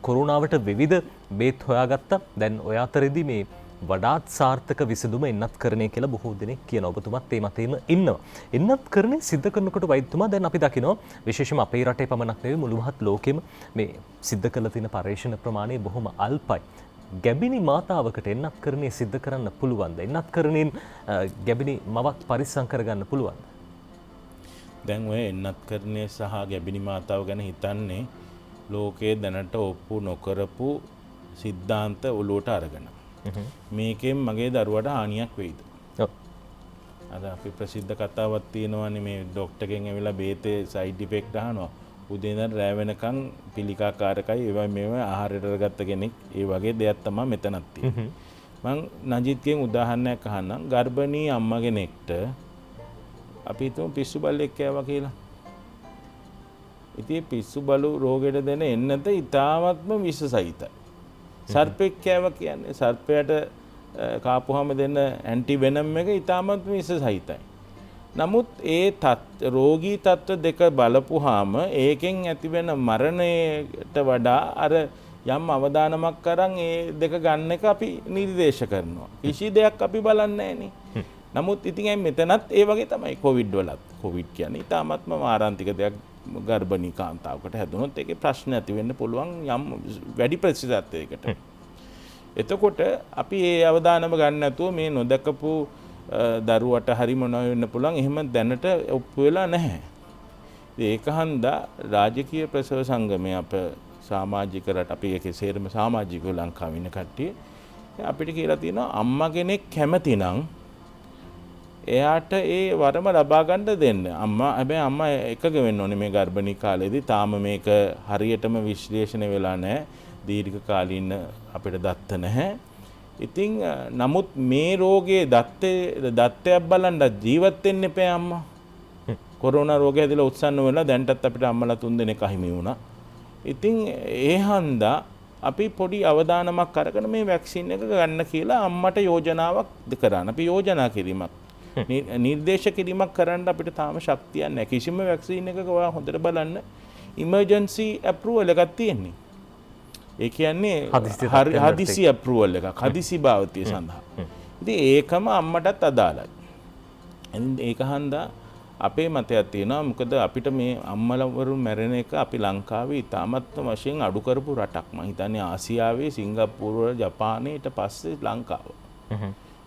කොරෝනාවට විවිධ බේත් හොයාගත්තා. දැන් ඔය අතරේදී මේ වඩාත් සාර්ථක විසඳුම එන්නත්කරණය කියලා බොහෝ දෙනෙක් කියන ඔබතුමත් ඒ මතේම ඉන්නවා. එන්නත්කරණය සිද්ධ කරනකොට වෛද්‍යතුමා දැන් අපි දකිනවා විශේෂයෙන්ම අපේ රටේ පමණක් නෙවෙයි මුළු මහත් ලෝකෙම මේ සිද්ධ කළ තියෙන පරීක්ෂණ ප්‍රමාණය බොහොම අල්පයි. ගැබිනි මාතාවකට එන්නත්කරණය සිද්ධ කරන්න පුළුවන්ද? එන්නත්කරණයෙන් ගැබිනි මවක් පරිස්සම් කරගන්න පුළුවන්ද? දැන් ඔය එන්නත්කරණය සහ ගැබිනි මාතාව ගැන හිතන්නේ ලෝකයේ දැනට ඔප්පු නොකරපු සිද්ධාන්ත ඔලුවට අරගෙන. මේකෙන් මගේ දරුවට හානියක් වෙයිද? අද අපි ප්‍රසිද්ධ කතාවක් තියෙනවානේ මේ ડોක්ටර්ගෙන් ඇවිල්ලා බේතේ සයිඩ් ඉෆෙක්ට් අහනවා. උදේ ඉඳන් රැ වෙනකන් පිළිකාකාරකයි ඒවා මේවා ආහාරයට ගත්ත කෙනෙක් ඒ වගේ දෙයක් තමයි මෙතනක් තියෙන්නේ. මං නජිත්ගෙන් උදාහරණයක් අහන්නම්. ගර්භණී අම්මා කෙනෙක්ට අපි හිතමු පිස්සු බල්ලෙක් කෑවා කියලා. ඉතින් පිස්සු බලු රෝගයට දෙන එන්නත ඉතාමත්ම විෂ සහිතයි. සර්පෙක් කෑව කියන්නේ සර්පයට කාපුහම දෙන්න ඇන්ටි වෙනම් එක ඉතාමත් විෂ සහිතයි. නමුත් ඒ රෝගී තත්ත්ව දෙක බලපුහාම ඒකෙන් ඇතිවෙන මරණයට වඩා අර යම් අවදානමක් කරන් ඒ දෙක ගන්න එක අපි නිර්දේශ කරනවා. කිසි දෙයක් අපි බලන්නේ නැහැ. නමුත් ඉතින් මෙතනත් ඒ වගේ තමයි කොවිඩ් වලත්. කොවිඩ් කියන්නේ ඉතාමත්ම මාරාන්තික දෙයක්. ගර්භණී කාන්තාවකට හැදුනොත් ඒකේ ප්‍රශ්න ඇති වෙන්න පුළුවන් යම් වැඩි ප්‍රතිශතයකට. එතකොට අපි ඒ අවදානම ගන්න නැතුව මේ නොදකපු දරුවට හරි මොනවා වෙන්න පුළුවන් එහෙම දැනට ඔප්පු වෙලා නැහැ. ඒක හන්දා රාජකීය ප්‍රසව සංගමය අප සමාජික රට අපි ඒකේ සේරම සමාජිකව ලංකාවේ ඉන්න කට්ටිය අපිට කියලා තියෙනවා අම්මා කෙනෙක් කැමති නම් එයාට ඒ වරම ලබා ගන්න දෙන්න. හැබැයි අම්මා එකග වෙන්න ඕනේ මේ ගර්භණී කාලේදී. තාම මේක හරියටම විශ්ලේෂණය වෙලා නැහැ. දීර්ඝ කාලීන අපිට දත්ත නැහැ. ඉතින් නමුත් මේ රෝගයේ දත්තයක් බලන්න ජීවත් වෙන්න එපා අම්මා. කොරෝනා රෝගය ඇදලා උත්සන්න වෙලා දැන්ටත් අපිට අම්මලා 3 දෙනෙක් අහිමි වුණා. ඉතින් ඒ හන්දා අපි පොඩි අවදානමක් අරගෙන මේ වැක්සින් එක ගන්න කියලා අම්මට යෝජනාවක් කරන්න. අපි යෝජනා කිරීමක් නිර්දේශ කිරීමක් කරන්න අපිට තාම ශක්තියක් නැහැ. කිසිම වැක්සින් එකක ඔයා හොඳට බලන්න ඉමර්ජන්සි අප්‍රූවල් එකක් තියෙන්නේ. ඒ කියන්නේ හදිසි අප්‍රූවල් එකක්, හදිසි භාවිතය සඳහා. ඉතින් ඒකම අම්මටත් අදාළයි. ඒක හන්දා අපේ මතයක් තියෙනවා. මොකද අපිට මේ අම්මලවරු මැරෙන එක අපි ලංකාවේ ඉතාමත්ම වශයෙන් අඩු කරපු රටක්. මම හිතන්නේ ආසියාවේ සිංගප්පූරුව, ජපානයේ ඊට පස්සේ ලංකාව.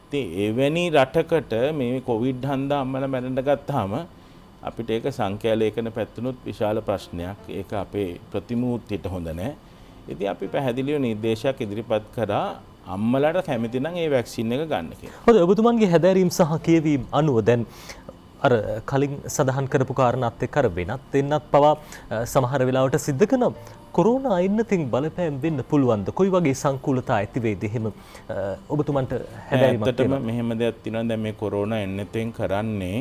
ඉතින් එවැනි රටකට මේ කොවිඩ් හන්දා අම්මලා මැරෙන්න ගත්තාම අපිට ඒක සංඛ්‍යා ලේඛන පැත්තනොත් විශාල ප්‍රශ්නයක්. ඒක අපේ ප්‍රතිමූර්තියට හොඳ නැහැ. ඉතින් අපි පැහැදිලිව නිර්දේශයක් ඉදිරිපත් කරා අම්මලාට කැමති නම් ඒ වැක්සින් එක ගන්න කියලා. හොඳයි ඔබතුමන්ගේ හැදෑරීම් සහ කියවීම් අනුව දැන් අර කලින් සඳහන් කරපු කාරණාත් එක්ක අර වෙනත් දෙන්නත් පවා සමහර වෙලාවට සිද්ධ කරන කොරෝනා අයින්නතින් බලපෑම් වෙන්න පුළුවන්ද? කොයි වගේ සංකූලතා ඇති වේද? එහෙම ඔබතුමන්ට හැදෑරීමක් තියෙනවා. මෙහෙම දෙයක් තියෙනවා. දැන් මේ කොරෝනා එන්නතෙන් කරන්නේ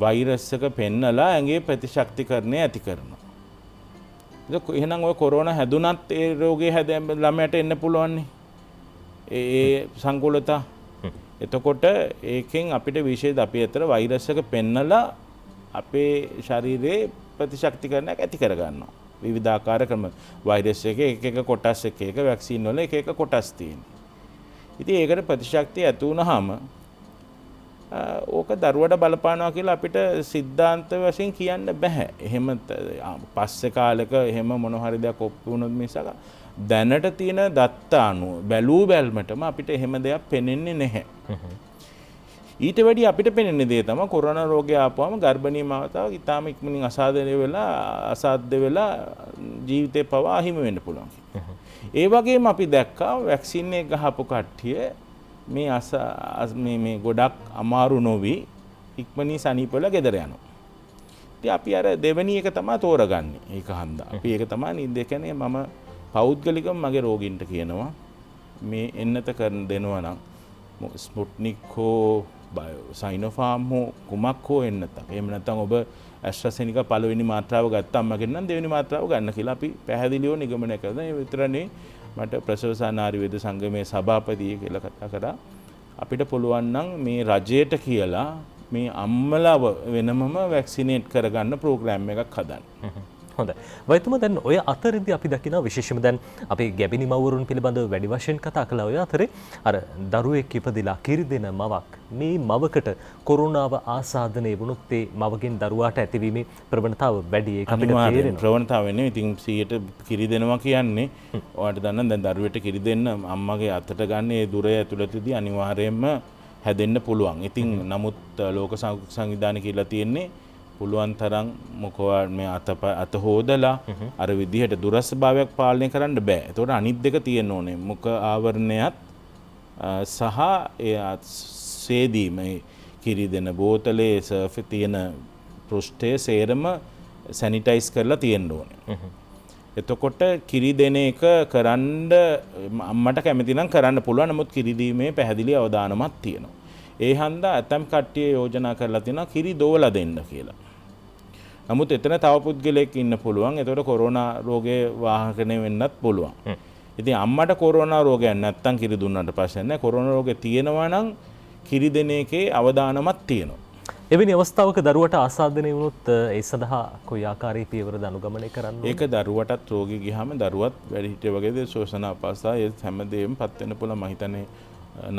වෛරස් එක පෙන්නලා ඇඟේ ප්‍රතිශක්තිකරණය ඇති කරනවා. ඒක එහෙනම් ඔය කොරෝනා හැදුනත් ඒ රෝගේ ළමයට එන්න පුළුවන් නේ. ඒ සංකූලතා. එතකොට ඒකෙන් අපිට විශේෂ අපි අතර වෛරස් එක පෙන්නලා අපේ ශරීරයේ ප්‍රතිශක්තිකරණයක් ඇති කර ගන්නවා. විවිධාකාර ක්‍රම වෛරස් එකේ එක කොටස් එක වැක්සින් වල එක කොටස් තියෙනවා. ඉතින් ඒකට ප්‍රතිශක්තිය ඇති වුනහම ඕක දරුවට බලපානවා කියලා අපිට සිද්ධාන්ත වශයෙන් කියන්න බෑ. එහෙම පස්සේ කාලෙක එහෙම මොන හරි දෙයක් ඔප්පු වුණොත් මිසක දැනට තියෙන දත්ත අනුව බැලූ බැල්මටම අපිට එහෙම දෙයක් පේන්නේ නැහැ. ඊට වැඩි අපිට පෙනෙන දේ තමයි කොරෝනා රෝගය ආපුවම ගර්භණී මාතාව ඊටාම ඉක්මනින් අසාධ්‍ය වෙලා ජීවිතේ පවා අහිමි වෙන්න පුළුවන්. ඒ වගේම අපි දැක්කා වැක්සින් එක ගහපු කට්ටිය මේ ගොඩක් අමාරු නොවි ඉක්මනින් සනීප වෙලා ගෙදර යනවා. ඉතින් අපි අර දෙවෙනි එක තමයි තෝරගන්නේ. ඒක හන්දා. අපි ඒක තමයි නිද කියන්නේ මම පෞද්ගලිකව මගේ රෝගීන්ට කියනවා මේ එන්නත කරන දෙනවා නම් ස්පුට්නික් හෝ සයිනෝෆාම් හෝ කුමක් හෝ එන්නතක්. එහෙම නැත්නම් ඔබ ඇස්ට්‍රාසෙනිකා පළවෙනි මාත්‍රාව ගත්තාම මගෙන් නම් දෙවෙනි මාත්‍රාව ගන්න කියලා අපි පැහැදිලිව නිගමනය කරනවා. ඒ විතරනේ මට ප්‍රසවසාන ආයුර්වේද සංගමේ සභාපතිය කියලා කතා කරා. අපිට පුළුවන් නම් මේ රජයට කියලා මේ අම්මලව වෙනමම වැක්සිනේට් කරගන්න ප්‍රෝග්‍රෑම් එකක් හදන්න. හොඳයි. වෛද්‍යතුමා දැන් ඔය අතරෙදි අපි දකිනවා විශේෂයෙන්ම දැන් අපි ගැබිනි මව්වරුන් පිළිබඳව වැඩි වශයෙන් කතා කළා. ඔය අතරේ අර දරුවෙක් ඉපදිලා කිරි දෙන මවක් මේ මවකට කොරෝනාව ආසාදනය වුණොත් ඒ මවගෙන් දරුවාට ඇතිවීමේ ප්‍රවණතාව වැඩි. ඒක අපිට තේරෙනවා. ප්‍රවණතාව වෙන්නේ ඉතින් 100ට කිරි දෙනවා කියන්නේ ඔයාලට දන්නා දැන් දරුවෙට කිරි දෙන්න අම්මගේ අතට ගන්න ඒ දුර ඇතුළතදී අනිවාර්යයෙන්ම හැදෙන්න පුළුවන්. ඉතින් නමුත් ලෝක සංවිධානය කියලා තියෙන්නේ පුළුවන් තරම් මොකවා මේ අත හොදලා අර විදිහට දුරස්භාවයක් පාලනය කරන්න බෑ. ඒතකොට අනිත් දෙක තියෙන්න ඕනේ. මුඛ ආවරණයත් සහ ඒ සේදීම කිරි දෙන බෝතලේ සර්ෆ් තියෙන පෘෂ්ඨය සේරම සැනිටයිස් කරලා තියෙන්න ඕනේ. එතකොට කිරි දෙන එක කරන්න අම්මට කැමති නම් කරන්න පුළුවන්. නමුත් කිරි දීමේ පැහැදිලි අවධානමක් තියෙනවා. ඒ හන්දා ඇතම් කට්ටිය යෝජනා කරලා තියෙනවා කිරි දෝවලා දෙන්න කියලා. නමුත් එතන තව පුද්ගලයෙක් ඉන්න පුළුවන්. ඒතකොට කොරෝනා රෝගේ වාහකණය වෙන්නත් පුළුවන්. ඉතින් අම්මට කොරෝනා රෝගයක් නැත්තම් කිරි දුන්නාට ප්‍රශ්න නැහැ. කොරෝනා රෝගේ තියෙනවා නම් කිරි දෙන එකේ අවධානමක් තියෙනවා. එවැනි අවස්ථාවක දරුවට ආසාදනය වුණොත් ඒ සඳහා කොයි ආකාරයේ පියවරද අනුගමනය කරන්න ඕනේ? ඒක දරුවටත් රෝගී ගියාම දරුවත් වැඩි හිටිය වගේද ශෝෂණ අපහසුතාව ඒ හැමදේම පත් වෙන්න පුළුවන්. මම හිතන්නේ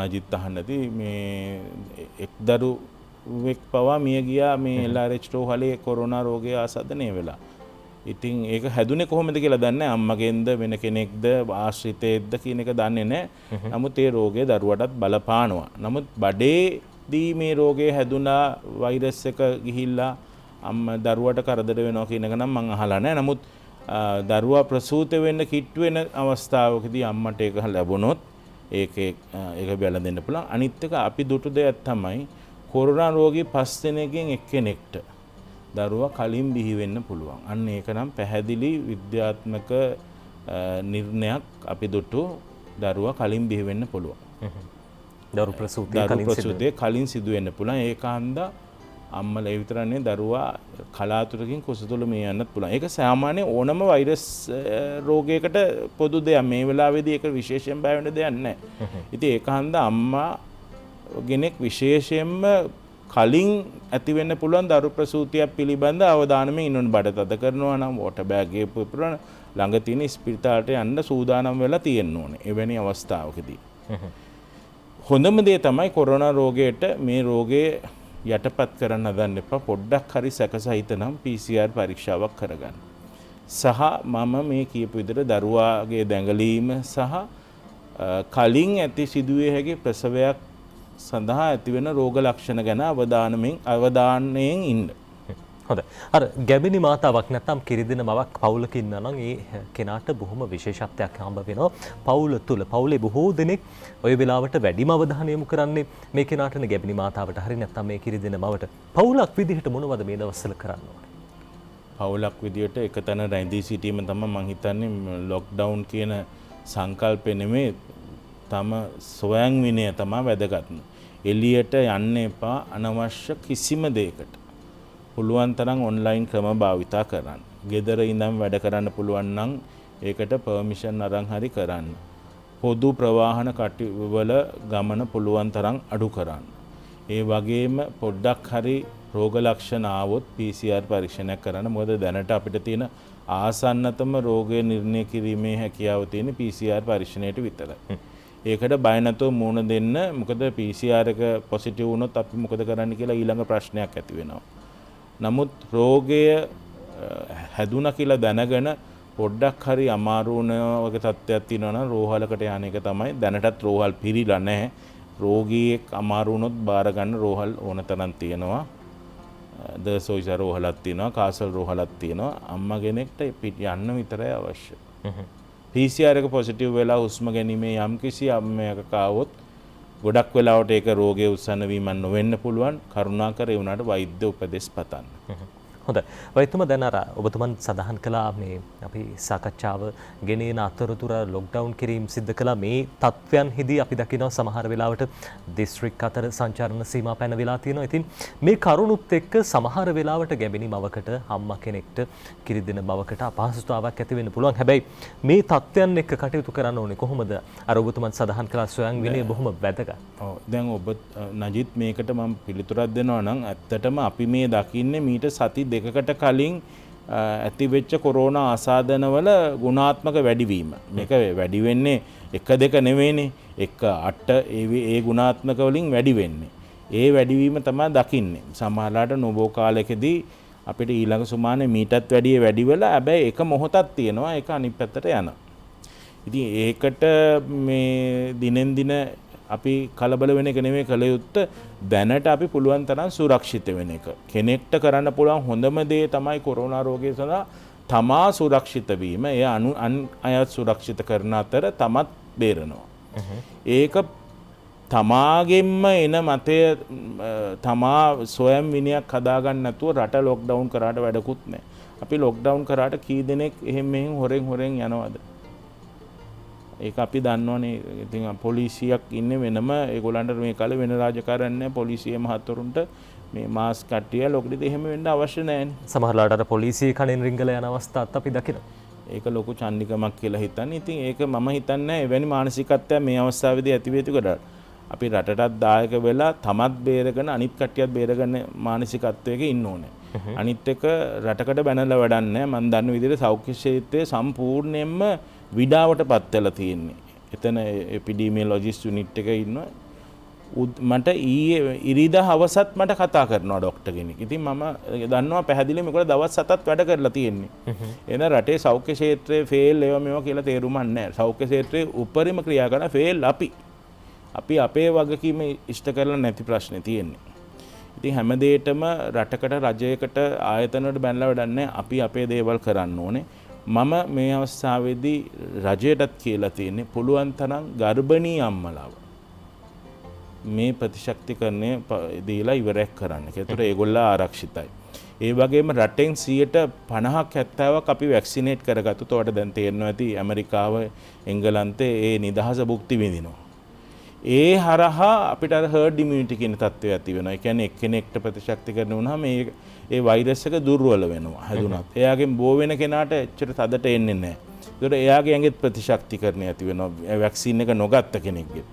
නජිත් අහන්නදී මේ එක් දරුවෙක් පවා මිය ගියා මේ LRH රෝහලේ කොරෝනා රෝගය ආසාදනය වෙලා. ඉතින් ඒක හැදුනේ කොහොමද කියලා දන්නේ නැහැ. අම්මගෙන්ද වෙන කෙනෙක්ද ආශ්‍රිතයෙක්ද කියන එක දන්නේ නැහැ. නමුත් ඒ රෝගය දරුවටත් බලපානවා. නමුත් බඩේදී මේ රෝගය හැදුනා වෛරස් එක ගිහිල්ලා දරුවට කරදර වෙනවා කියන එක නම් මම අහලා නැහැ. නමුත් දරුවා ප්‍රසූත වෙන්න කිට්ටු වෙන අවස්ථාවකදී අම්මට ඒක ලැබුණොත් ඒක බැලඳෙන්න පුළුවන්. අනිත් එක අපි දුටු දෙයක් තමයි කොරෝනා රෝගී 5 දෙනෙක්ගෙන් එක්කෙනෙක්ට දරුවා කලින් බිහි වෙන්න පුළුවන්. අන්න ඒක නම් පැහැදිලි විද්‍යාත්මක නිර්ණයක් අපි දුටු දරුවා කලින් බිහි වෙන්න පුළුවන්. දරු ප්‍රසූතිය කලින් සිදු වෙන්න පුළුවන්. ඒකාන්දා අම්මලා ඒ විතරනේ දරුවා කලාතුරකින් කුස තුළ මේ යන්නත් පුළුවන්. ඒක සාමාන්‍ය ඕනම වෛරස් රෝගයකට පොදු දෙයක්. මේ වෙලාවේදී ඒක විශේෂයෙන් බය වෙන්න දෙයක් නැහැ. ඉතින් ඒකාන්දා අම්මා කෙනෙක් විශේෂයෙන්ම කලින් ඇති වෙන්න පුළුවන් දරු ප්‍රසූතියක් පිළිබඳ අවධානයෙන් ඉන්න ඕනේ. බඩ තද කරනවා නම් වෝටර් බෑග් එක පුරන ළඟ තියෙන ස්පිරිතාලට යන්න සූදානම් වෙලා තියෙන්න ඕනේ. එවැනි අවස්ථාවකදී හොඳම දේ තමයි කොරෝනා රෝගයට මේ රෝගේ යටපත් කරන්න හදන්න එපා. පොඩ්ඩක් හරි සැකසහිත නම් PCR පරීක්ෂාවක් කරගන්න. සහ මම මේ කියපු විදිහට දරුවාගේ දැඟලීම සහ කලින් ඇති සිදුවේ හැකි ප්‍රසවයක් සඳහා ඇතිවෙන රෝග ලක්ෂණ ගැන අවධානයෙන් ඉන්න. හොඳයි. අර ගැබිනි මාතාවක් නැත්නම් කිරි දෙන මවක් පවුලක ඉන්නා නම් ඒ කෙනාට බොහොම විශේෂත්වයක් හම්බ වෙනවා. පවුල තුල පවුලේ බොහෝ දෙනෙක් ওই වෙලාවට වැඩිම අවධානය යොමු කරන්නේ මේ කෙනාටනේ ගැබිනි මාතාවට හරි නැත්නම් මේ කිරි දෙන මවට. පවුලක් විදිහට මොනවද මේ දවස්වල කරන්න ඕනේ? පවුලක් විදිහට එකතැන රැඳී සිටීම තමයි මම හිතන්නේ ලොක්ඩවුන් කියන සංකල්පෙ නෙමෙයි තම ස්වයං විනය තමයි වැදගත්ම. එළියට යන්න එපා අනවශ්‍ය කිසිම දෙයකට. පුළුවන් තරම් ඔන්ලයින් ක්‍රම භාවිතා කරන්න. ගෙදර ඉඳන් වැඩ කරන්න පුළුවන් නම් ඒකට පර්මිෂන් අරන් හරි කරන්න. පොදු ප්‍රවාහන කටයුතුවල ගමන පුළුවන් තරම් අඩු කරන්න. ඒ වගේම පොඩ්ඩක් හරි රෝග ලක්ෂණ ආවොත් PCR පරීක්ෂණයක් කරන්න. මොකද දැනට අපිට තියෙන ආසන්නතම රෝගය නිර්ණය කිරීමේ හැකියාව තියෙන PCR පරීක්ෂණයට විතරයි. ඒකට බය නැතුව මුහුණ දෙන්න. මොකද PCR එක පොසිටිව් වුණොත් අපි මොකද කරන්න කියලා ඊළඟ ප්‍රශ්නයක් ඇති වෙනවා. නමුත් රෝගය හැදුණා කියලා දැනගෙන පොඩ්ඩක් හරි අමාරු වගේ තත්ත්වයක් තියෙනවා නම් රෝහලකට යන එක තමයි. දැනටත් රෝහල් පිරීලා නැහැ. රෝගියෙක් අමාරු වුණොත් බාර ගන්න රෝහල් ඕන තරම් තියෙනවා. දසොයිස රෝහලක් තියෙනවා, කාසල් රෝහලක් තියෙනවා. අම්මා කෙනෙක්ට යන්න විතරයි අවශ්‍ය. PCR එක පොසිටිව් වෙලා හුස්ම ගැනීමේ යම්කිසි අම්මයක ආවොත් ගොඩක් වෙලාවට ඒක රෝගය උත්සන්න වීමක් නොවෙන්න පුළුවන්. කරුණාකර ඒ වුණාට වෛද්‍ය උපදෙස් පතන්න. හොඳයි. වෛද්‍යතුමා දැන් අර ඔබතුමන් සඳහන් කළා මේ අපි සාකච්ඡාව ගෙනෙන අතරතුර ලොක්ඩවුන් කිරීම සිද්ධ කළා. මේ තත්ත්වයන්හිදී අපි දකිනවා සමහර වෙලාවට දිස්ත්‍රික් අතර සංචාරන සීමා පැනවිලා තියෙනවා. ඉතින් මේ කරුණුත් එක්ක සමහර වෙලාවට ගැබිනි මවකට අම්මා කෙනෙක්ට කිරි දෙන බවකට අපහසුතාවක් ඇති වෙන්න පුළුවන්. හැබැයි මේ තත්ත්වයන් එක්ක කටයුතු කරන්න ඕනේ කොහොමද? අර ඔබතුමන් සඳහන් කළා ස්වයං විනය බොහොම වැදගත්. ඔව්. දැන් ඔබ නජිත් මේකට මම පිළිතුරක් දෙනවා නම් ඇත්තටම අපි මේ දකින්නේ මීට සති දෙකකට කලින් ඇතිවෙච්ච කොරෝනා ආසාදනවල ගුණාත්මක වැඩිවීම. මේක වැඩි වෙන්නේ 1-2 නෙවෙයිනේ. 1-8 ඒ ගුණාත්මක වලින් වැඩි වෙන්නේ. ඒ වැඩිවීම තමයි දකින්නේ. සමහරලාට නොබෝ කාලෙකදී අපිට ඊළඟ සුමානේ මීටත් වැඩිය වැඩි වෙලා හැබැයි එක මොහොතක් තියෙනවා ඒක අනිත් පැත්තට යනවා. ඉතින් ඒකට මේ දිනෙන් දින අපි කලබල වෙන එක නෙමෙයි කළ යුත්තේ දැනට අපි පුළුවන් තරම් සුරක්ෂිත වෙන එක. කෙනෙක්ට කරන්න පුළුවන් හොඳම දේ තමයි කොරෝනා රෝගය සඳහා තමා සුරක්ෂිත වීම. එය අන් අයත් සුරක්ෂිත කරන අතර තමත් බේරනවා. ඒක තමාගෙන්ම එන මතය තමා සොයම් විනයක් හදාගන්න නැතුව රට ලොක්ඩවුන් කරාට වැඩකුත් නැහැ. අපි ලොක්ඩවුන් කරාට කී දෙනෙක් එහෙම මෙහෙම හොරෙන් යනවද? ඒක අපි දන්නවනේ. ඉතින් පොලිසියක් ඉන්නේ වෙනම ඒගොල්ලන්ට මේ කාලේ වෙන රාජකාරියක් නැහැ. පොලිසිය මහතුරුන්ට මේ මාස් කට්ටිය ලොකඩිට එහෙම වෙන්න අවශ්‍ය නැහැනේ. සමහරලාට අර පොලිසිය කණෙන් රිංගල යන අවස්ථාත් අපි දකිනවා. ඒක ලොකු චන්නිකමක් කියලා හිතන්නේ. ඉතින් ඒක මම හිතන්නේ එවැනි මානසිකත්වයක් මේ අවස්ථාවේදී ඇති වෙති කොට අපි රටටත් දායක වෙලා තමත් බේරගෙන අනිත් කට්ටියත් බේරගන්න මානසිකත්වයක ඉන්න ඕනේ. අනිත් එක රටකට බැනලා වැඩක් නැහැ. මම දන්න විදිහට සෞඛ්‍ය ක්ෂේත්‍රයේ සම්පූර්ණයෙන්ම විඩාවට පත් වෙලා තියෙන්නේ. එතන එපිඩීමියොලොජිස්ට් යුනිට් එකේ ඉන්නවා. මට ඊයේ ඉරිදා හවසත් මට කතා කරනවා ડોක්ටර් කෙනෙක්. ඉතින් මම දන්නවා පැහැදිලිව මේකට දවස් 7ක් වැඩ කරලා තියෙන්නේ. එහෙනම් රටේ සෞඛ්‍ය ක්ෂේත්‍රයේ ෆේල් ඒවා මේවා කියලා තේරුමක් නැහැ. සෞඛ්‍ය ක්ෂේත්‍රයේ උපරිම ක්‍රියා කරන ෆේල් අපි අපේ වගකීම ඉෂ්ට කරලා නැති ප්‍රශ්නේ තියෙන්නේ. ඉතින් හැම දෙයකටම රටකට රජයකට ආයතනවලට බැනලා වැඩක් නැහැ. අපි අපේ දේවල් කරන්න ඕනේ. මම මේ අවස්ථාවේදී රජයටත් කියලා තියෙන්නේ පුළුවන් තරම් ගර්භණී අම්මලාව මේ ප්‍රතිශක්තිකරණය දීලා ඉවරයක් කරන්න. ඒකට ඒගොල්ලෝ ආරක්ෂිතයි. ඒ වගේම රටෙන් 50%ක් 70ක් අපි වැක්සිනේට් කරගත්තොත් ඔයාලට දැන් තේරෙනවා ඇති ඇමරිකාව එංගලන්තේ ඒ නිදහස භුක්ති විඳිනවා. ඒ හරහා අපිට අර හර්ඩ් ඉමුනිටි කියන තත්ත්වය ඇති වෙනවා. ඒ කියන්නේ එක්කෙනෙක්ට ප්‍රතිශක්තිකරණය වුණාම ඒ වෛරස් එක දුර්වල වෙනවා හැදුනත්. එයාගෙන් බෝ වෙන කෙනාට එච්චර තදට එන්නේ නැහැ. ඒකට එයාගේ ඇඟෙත් ප්‍රතිශක්තිකරණය ඇති වෙනවා. වැක්සින් එක නොගත්ත කෙනෙක්ගේ.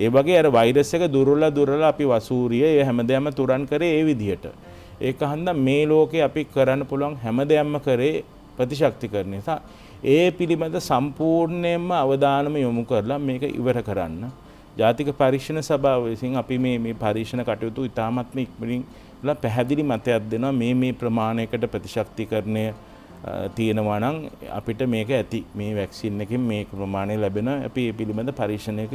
ඒ වගේ අර වෛරස් එක දුර්වල අපි වසූරිය ඒ හැමදේම තුරන් කරේ ඒ විදිහට. ඒක හන්දා මේ ලෝකේ අපි කරන්න පුළුවන් හැමදේම කරේ ප්‍රතිශක්තිකරණය. ඒ පිළිබඳ සම්පූර්ණයෙන්ම අවධානම යොමු කරලා මේක ඉවර කරන්න. ජාතික පරීක්ෂණ සභාව විසින් අපි මේ පරීක්ෂණ කටයුතු ඉතාමත්ම ඉක්මනින් පැහැදිලි මතයක් දෙනවා. මේ ප්‍රමාණයකට ප්‍රතිශක්තිකරණය තියෙනවා නම් අපිට මේක ඇති. මේ වැක්සින් එකෙන් මේ ප්‍රමාණය ලැබෙනවා. අපි මේ පිළිබඳ පරීක්ෂණයක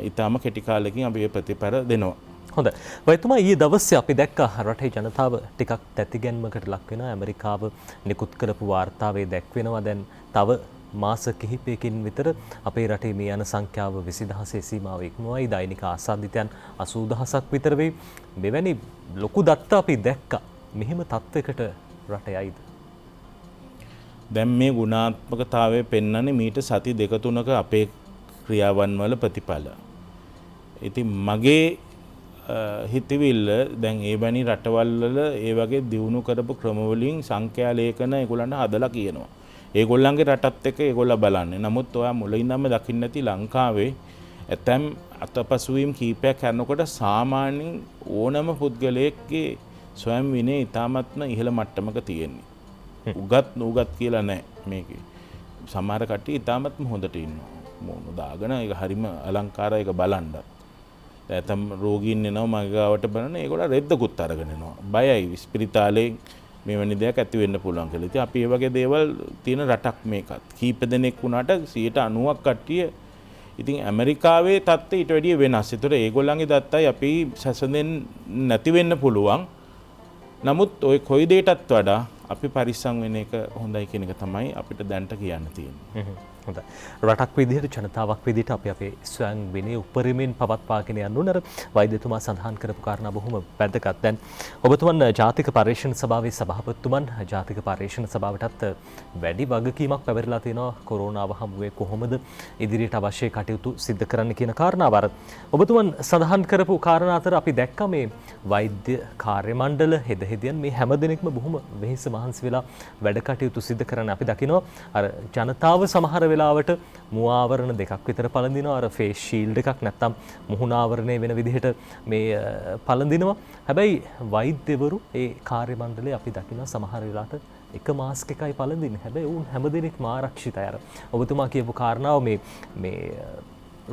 ඉතාම කෙටි කාලෙකින් අපි ප්‍රතිඵල දෙනවා. හොඳයි. වෛද්‍යතුමා ඊයේ දවසේ අපි දැක්කා රටේ ජනතාව ටිකක් තැතිගැන්මකට ලක් වෙනවා. ඇමරිකාව නිකුත් කරපු වාර්තාවේ දැක්වෙනවා දැන් තව මාස කිහිපයකින් විතර අපේ රටේ මේ යන සංඛ්‍යාව 20000 සීමාව ඉක්මවයි. දෛනික ආසාදිතයන් 80000ක් විතර වෙයි. මෙවැනි ලොකු දත්ත අපි දැක්කා. මෙහෙම තත්වයකට රට යයිද? දැන් මේ ගුණාත්මකතාවය පෙන්වන්නේ මීට සති 2-3ක අපේ ක්‍රියාවන් වල ප්‍රතිඵල. ඉතින් මගේ හිතවිල්ල දැන් ඒ වැනි රටවල් වල ඒ වගේ දියුණු කරපු ක්‍රමවලින් සංඛ්‍යා ලේඛන ඒගොල්ලන්ට හදලා කියනවා. ඒගොල්ලන්ගේ රටත් එක්ක ඒගොල්ලෝ බලන්නේ. නමුත් ඔයා මුලින්ම දකින්න නැති ලංකාවේ ඇතැම් අතපසුවීම් කීපයක් කරනකොට සාමාන්‍යයෙන් ඕනම පුද්ගලයෙක්ගේ ස්වයං විනය ඉතාමත්ම ඉහළ මට්ටමක තියෙන්නේ. උගත් නුගත් කියලා නැහැ මේකේ. සමහර කට්ටිය ඉතාමත්ම හොඳට ඉන්නවා. මොන දාගෙන ඒක හරිම අලංකාරයි ඒක බලන්න. ඇතම් රෝගීන් එනවා මගේ ගාවට බලන්න ඒගොල්ලෝ රෙද්දකුත් අරගෙන එනවා. බයයි ස්පිරිතාලේ මෙවැනි දෙයක් ඇති වෙන්න පුළුවන් කියලා. ඉතින් අපි මේ වගේ දේවල් තියෙන රටක් මේකත්. කීප දෙනෙක් වුණාට 90%ක් කට්ටිය ඉතින් ඇමරිකාවේ තත්ත්වය ඊට වැඩිය වෙනස්. ඒතර ඒගොල්ලන්ගේ දත්තයි අපි සැසඳෙන්න නැති වෙන්න පුළුවන්. නමුත් ওই කොයි දෙයකටත් වඩා අපි පරිස්සම් වෙන එක හොඳයි කියන එක තමයි අපිට දැනට කියන්න තියෙන්නේ. හොඳයි. රටක් විදිහට ජනතාවක් විදිහට අපි අපේ ස්වයං විනය උපරිමයෙන් පවත්වාගෙන යන්න ඕන. අර වෛද්‍යතුමා සඳහන් කරපු කාරණා බොහොම වැදගත්. දැන් ඔබතුමන් ජාතික පර්යේෂණ සභාවේ සභාපතිතුමන් ජාතික පර්යේෂණ සභාවටත් වැඩි වගකීමක් පැවරලා තියෙනවා කොරෝනාව හමුවේ කොහොමද ඉදිරියට අවශ්‍ය කටයුතු සිදු කරන්න කියන කාරණාව. අර ඔබතුමන් සඳහන් කරපු කාරණා අතර අපි දැක්කා මේ වෛද්‍ය කාර්ය මණ්ඩල හෙදහෙදියන් මේ හැම දිනෙකම බොහොම වෙහෙස මහන්සි වෙලා වැඩ කටයුතු සිදු කරන්න අපි දකිනවා. අර ජනතාව සමහර වෙලාවට මුවාවරණ දෙකක් විතර පළඳිනවා. අර ෆේස් ෂීල්ඩ් එකක් නැත්තම් මුහුණාවරණය වෙන විදිහට මේ පළඳිනවා. හැබැයි වෛද්‍යවරු ඒ කාර්ය මණ්ඩලයේ අපි දකිනවා සමහර වෙලාවට එක මාස්ක් එකයි පළඳින්නේ. හැබැයි උන් හැමදෙනෙක්ම ආරක්ෂිතයි. අර ඔබතුමා කියපු කාරණාව මේ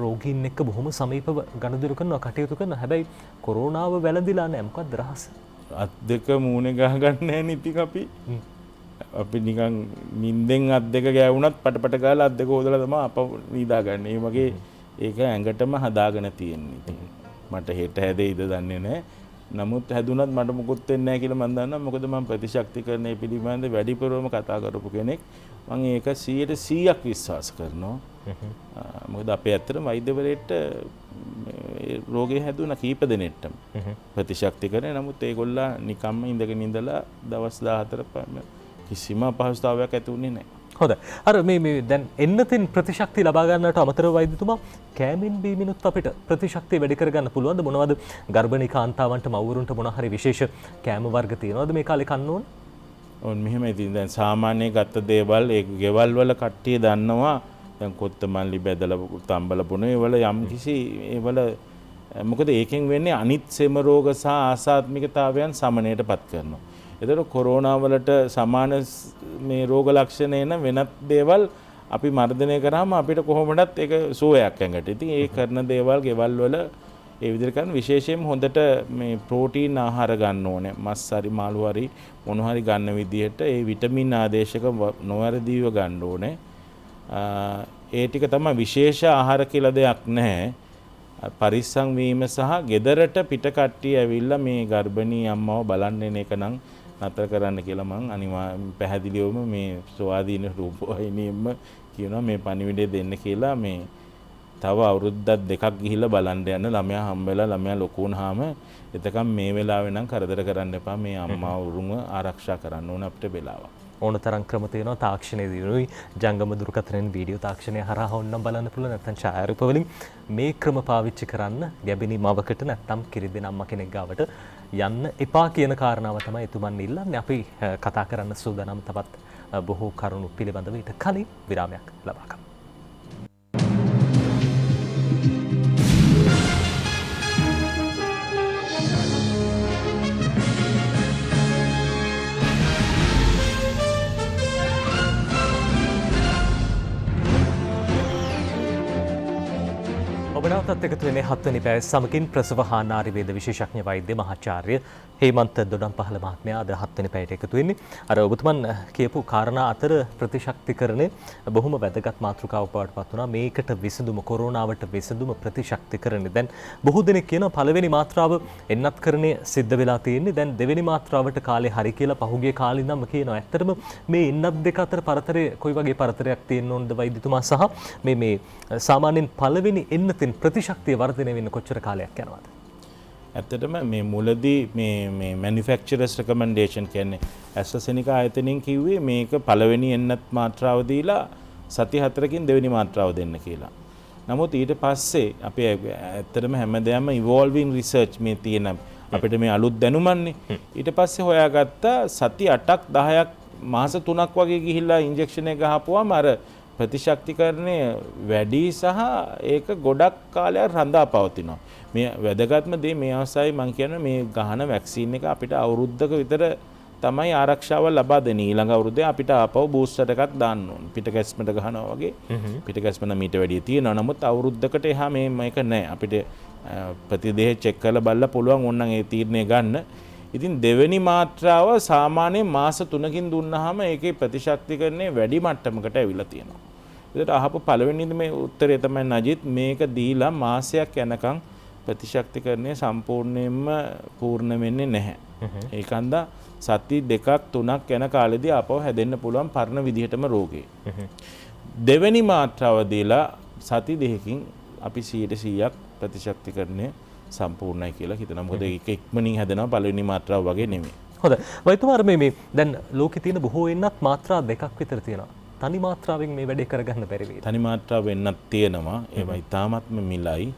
රෝගීන් එක්ක බොහොම සමීපව ගනුදෙනු කරනවා කටයුතු කරනවා. හැබැයි කොරෝනාව වැළඳිලා නැහැ. මොකක්ද රහස? අත් දෙක මූණේ ගහගන්න නැහැ නේ ඉතින් අපි නිකන් නිින්දෙන් අත් දෙක ගෑවුනත් පටපට ගාලා අත් දෙක හොදලා තමයි අප නිදාගන්නේ. ඒ වගේ ඒක ඇඟටම හදාගෙන තියෙන්නේ. ඉතින් මට හෙට හැදෙයිද දන්නේ නැහැ. නමුත් හැදුනත් මට මොකුත් වෙන්නේ නැහැ කියලා මම දන්නවා. මොකද මම ප්‍රතිශක්තිකරණය පිළිබඳ වැඩිපුරම කතා කරපු කෙනෙක්. මම ඒක 100% විශ්වාස කරනවා. මොකද අපේ ඇත්තටම වෛද්‍යවරයෙක්ට රෝගේ හැදුන කීප දෙනෙක්ටම ප්‍රතිශක්තිකරණය. නමුත් ඒගොල්ලා නිකම්ම ඉඳගෙන ඉඳලා දවස් 14 කිසිම අපහසුතාවයක් ඇති වුණේ නැහැ. හොඳයි. අර මේ දැන් එන්නතින් ප්‍රතිශක්තිය ලබා ගන්නට අමතරව වෛද්‍යතුමා කෑමෙන් බීමිනුත් අපිට ප්‍රතිශක්තිය වැඩි කරගන්න පුළුවන්ද? මොනවද ගර්භණී කාන්තාවන්ට මව්වරුන්ට මොන හරි විශේෂ කෑම වර්ග තියෙනවද මේ කාලේ කන්න ඕන? ඔව් මෙහෙම ඉතින් දැන් සාමාන්‍ය ගත්ත දේවල් ඒ ගෙවල් වල කට්ටිය දන්නවා. දැන් කොත්තමල්ලි බෙදලා තම්බල පුන ඒවල යම් කිසි ඒවල මොකද ඒකෙන් වෙන්නේ අනිත් සෙම රෝග සහ ආසාත්මිකතාවයන් සමනයටපත් කරනවා. එතකොට කොරෝනා වලට සමාන මේ රෝග ලක්ෂණ එන වෙනත් දේවල් අපි මර්ධනය කරාම අපිට කොහොමදත් ඒක සුවයක් ඇඟට. ඉතින් ඒ කරන දේවල් ගෙවල් වල ඒ විදිහට කරන විශේෂයෙන්ම හොඳට මේ ප්‍රෝටීන් ආහාර ගන්න ඕනේ. මස් හරි මාළු හරි මොන හරි ගන්න විදිහට ඒ විටමින් ආදේශක නොවැරදිව ගන්න ඕනේ. ඒ ටික තමයි විශේෂ ආහාර කියලා දෙයක් නැහැ. පරිස්සම් වීම සහ ගෙදරට පිට කට්ටිය ඇවිල්ලා මේ ගර්භණී අම්මව බලන්න එන එක නම් නතර කරන්න කියලා මම අනිවාර්යයෙන් පැහැදිලිවම මේ ස්වාධීන රූපවාහිනියෙම කියනවා මේ පණිවිඩය දෙන්න කියලා. මේ තව අවුරුද්දක් දෙකක් ගිහිල්ලා බලන්න යන ළමයා හම්බෙලා ළමයා ලොකු වුණාම එතකම් මේ වෙලාවේ නම් කරදර කරන්න එපා. මේ අම්මා උරුම ආරක්ෂා කරන්න ඕන අපිට වෙලාවක්. ඕන තරම් ක්‍රම තියෙනවා තාක්ෂණයේ දිනුයි ජංගම දුරකථනයෙන් වීඩියෝ තාක්ෂණය හරහා ඕනනම් බලන්න පුළුවන්. නැත්නම් ඡායාරූප වලින් මේ ක්‍රම පාවිච්චි කරන්න ගැබිනි මවකට නැත්නම් කිරිදෙන අම්මා කෙනෙක් ගාවට යන්න එපා කියන කාරණාව තමයි එතුමන් ඉල්ලන්නේ. අපි කතා කරන්න සූදානම් තවත් බොහෝ කරුණු පිළිබඳව ඊට කලින් විරාමයක් ලබා ගමු. ඔබනාවතත් එකතු වෙන්නේ 7 වෙනි පැය සමගින් ප්‍රසව හා නාරි වේද විශේෂඥ වෛද්‍ය මහාචාර්ය හේමන්ත දොඩම්පහළ මහත්මයා අද 7 වෙනි පැයට එකතු වෙන්නේ. අර ඔබතුමන් කියපු කාරණා අතර ප්‍රතිශක්තිකරණය බොහොම වැදගත් මාතෘකාවක් බවට පත් වුණා. මේකට විසඳුම කොරෝනාවට විසඳුම ප්‍රතිශක්තිකරණය. දැන් බොහෝ දෙනෙක් කියනවා පළවෙනි මාත්‍රාව එන්නත්කරණය සිද්ධ වෙලා තියෙන්නේ. දැන් දෙවෙනි මාත්‍රාවට කාලේ හරි කියලා පහුගිය කාලේ ඉඳන්ම කියනවා. ඇත්තටම මේ එන්නත් දෙක අතර පරතරය කොයි වගේ පරතරයක් තියෙන්න ඕනද වෛද්‍යතුමා සහ මේ සාමාන්‍යයෙන් පළවෙනි එන්නතින් ප්‍රතිශක්තිය වර්ධනය වෙන්න කොච්චර කාලයක් යනවද? ඇත්තටම මේ මුලදී මේ මැනුෆැක්චරර්ස් රෙකමෙන්ඩේෂන් කියන්නේ ඇස්ට්‍රාසෙනිකා ආයතනයෙන් කිව්වේ මේක පළවෙනි එන්නත් මාත්‍රාව දීලා සති 4කින් දෙවෙනි මාත්‍රාව දෙන්න කියලා. නමුත් ඊට පස්සේ අපි ඇත්තටම හැමදේම ඉවෝල්විං රිසර්ච් මේ තියෙන අපිට මේ අලුත් දැනුමන්නේ. ඊට පස්සේ හොයාගත්තා සති 8ක් 10ක් මාස 3ක් වගේ ගිහිල්ලා ඉන්ජෙක්ෂන් එක ගහපුවාම අර ප්‍රතිශක්තිකරණය වැඩි සහ ඒක ගොඩක් කාලයක් රඳා පවතිනවා. මේ වැදගත්ම දේ මේ අවස්ථාවේ මම කියන්නේ මේ ගහන වැක්සීන් එක අපිට අවුරුද්දක විතර තමයි ආරක්ෂාව ලබා දෙන්නේ. ඊළඟ අවුරුද්දේ අපිට ආපහු බූස්ටර් එකක් දාන්න ඕන. පිටකැස්මට ගහනවා වගේ. පිටකැස්ම නම් ඊට වැඩිය තියෙනවා. නමුත් අවුරුද්දකට එහා මේක නැහැ. අපිට ප්‍රතිදේහ චෙක් කරලා බලලා පුළුවන් ඕනනම් ඒ තීරණය ගන්න. ඉතින් දෙවෙනි මාත්‍රාව සාමාන්‍යයෙන් මාස 3කින් දුන්නාම ඒකේ ප්‍රතිශක්තිකරණය වැඩි මට්ටමකට ඇවිල්ලා තියෙනවා. ඒකට අහපු පළවෙනිද මේ උත්තරය තමයි නජිත් මේක දීලා මාසයක් යනකම් ප්‍රතිශක්තිකරණය සම්පූර්ණයෙන්ම පූර්ණ වෙන්නේ නැහැ. ඒකන්ද සති 2ක් 3ක් යන කාලෙදී ආපහු හැදෙන්න පුළුවන් පරණ විදිහටම රෝගේ. දෙවෙනි මාත්‍රාව දීලා සති 2කින් අපි 100%ක් ප්‍රතිශක්තිකරණය සම්පූර්ණයි කියලා හිතනවා. මොකද ඒක ඉක්මනින් හැදෙනවා පළවෙනි මාත්‍රාව වගේ නෙමෙයි. හොඳයි. වෛද්‍යතුමාර මේ දැන් ලෝකේ තියෙන බොහෝ වෙන්නත් මාත්‍රා දෙකක් විතර තියෙනවා. තනි මාත්‍රාවෙන් මේ වැඩේ කරගන්න බැරි වේද? තනි මාත්‍රාව වෙන්නත් තියෙනවා. ඒවා ඉතාමත්ම මිලයි.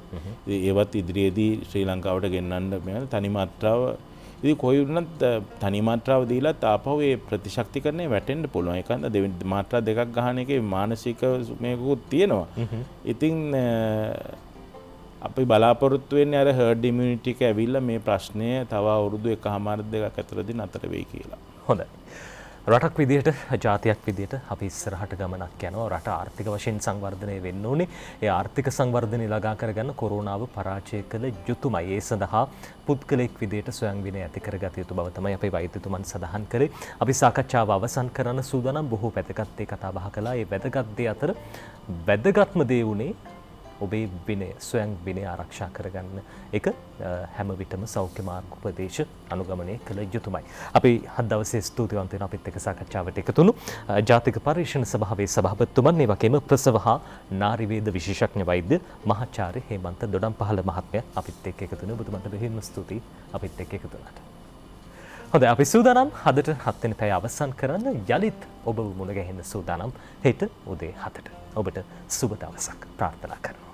ඒවත් ඉදිරියේදී ශ්‍රී ලංකාවට ගෙන්නන්න මේ තනි මාත්‍රාව ඉතින් කොයි වුණත් තනි මාත්‍රාව දීලා ආපහු ඒ ප්‍රතිශක්තිකරණය වැටෙන්න පුළුවන්. ඒකන්ද දෙවෙනි මාත්‍රා දෙකක් ගන්න එකේ මානසික මේකුත් තියෙනවා. ඉතින් අපි බලාපොරොත්තු වෙන්නේ අර හර්ඩ් ඉමුනිටි එක ඇවිල්ලා මේ ප්‍රශ්නය තව අවුරුදු 1.5 දෙකක් ඇතුළතදී නතර වෙයි කියලා. හොඳයි. රටක් විදිහට ජාතියක් විදිහට අපි ඉස්සරහට ගමනක් යනවා. රට ආර්ථික වශයෙන් සංවර්ධනය වෙන්න ඕනේ. ඒ ආර්ථික සංවර්ධනය ළඟා කරගන්න කොරෝනාව පරාජය කළ යුතුමයි. ඒ සඳහා පුද්ගලයෙක් විදිහට ස්වයං විනය ඇති කරගත යුතු බව තමයි අපේ වෛද්‍යතුමන් සඳහන් කරේ. අපි සාකච්ඡාව අවසන් කරන්න සූදානම්. බොහෝ වැදගත් දේ කතා බහ කළා. ඒ වැදගත් දේ අතර වැදගත්ම දේ උනේ ඔබේ විනය ස්වයං විනය ආරක්ෂා කරගන්න එක හැම විටම සෞඛ්‍ය මාර්ගෝපදේශ අනුගමනය කළ යුතුමයි. අපි හත් දවසේ ස්තුතිවන්ත වෙනවා අපිත් එක්ක සාකච්ඡාවට එකතු වුණු ජාතික පරීක්ෂණ සභාවේ සභාපතිතුමන් ඒ වගේම ප්‍රසව හා නාරි වේද විශේෂඥ වෛද්‍ය මහාචාර්ය හේමන්ත දොඩම්පහළ මහත්මයා අපිත් එක්ක එකතු වෙන ඔබතුමන්ට බෙහෙවින්ම ස්තුතියි අපිත් එක්ක එකතු වුණාට. හොඳයි අපි සූදානම් හදට 7 වෙනි පැය අවසන් කරන්න යලිත් ඔබ මුණ ගැහෙන්න සූදානම් හෙට උදේ 7ට. ඔබට සුබ දවසක් ප්‍රාර්ථනා කරනවා.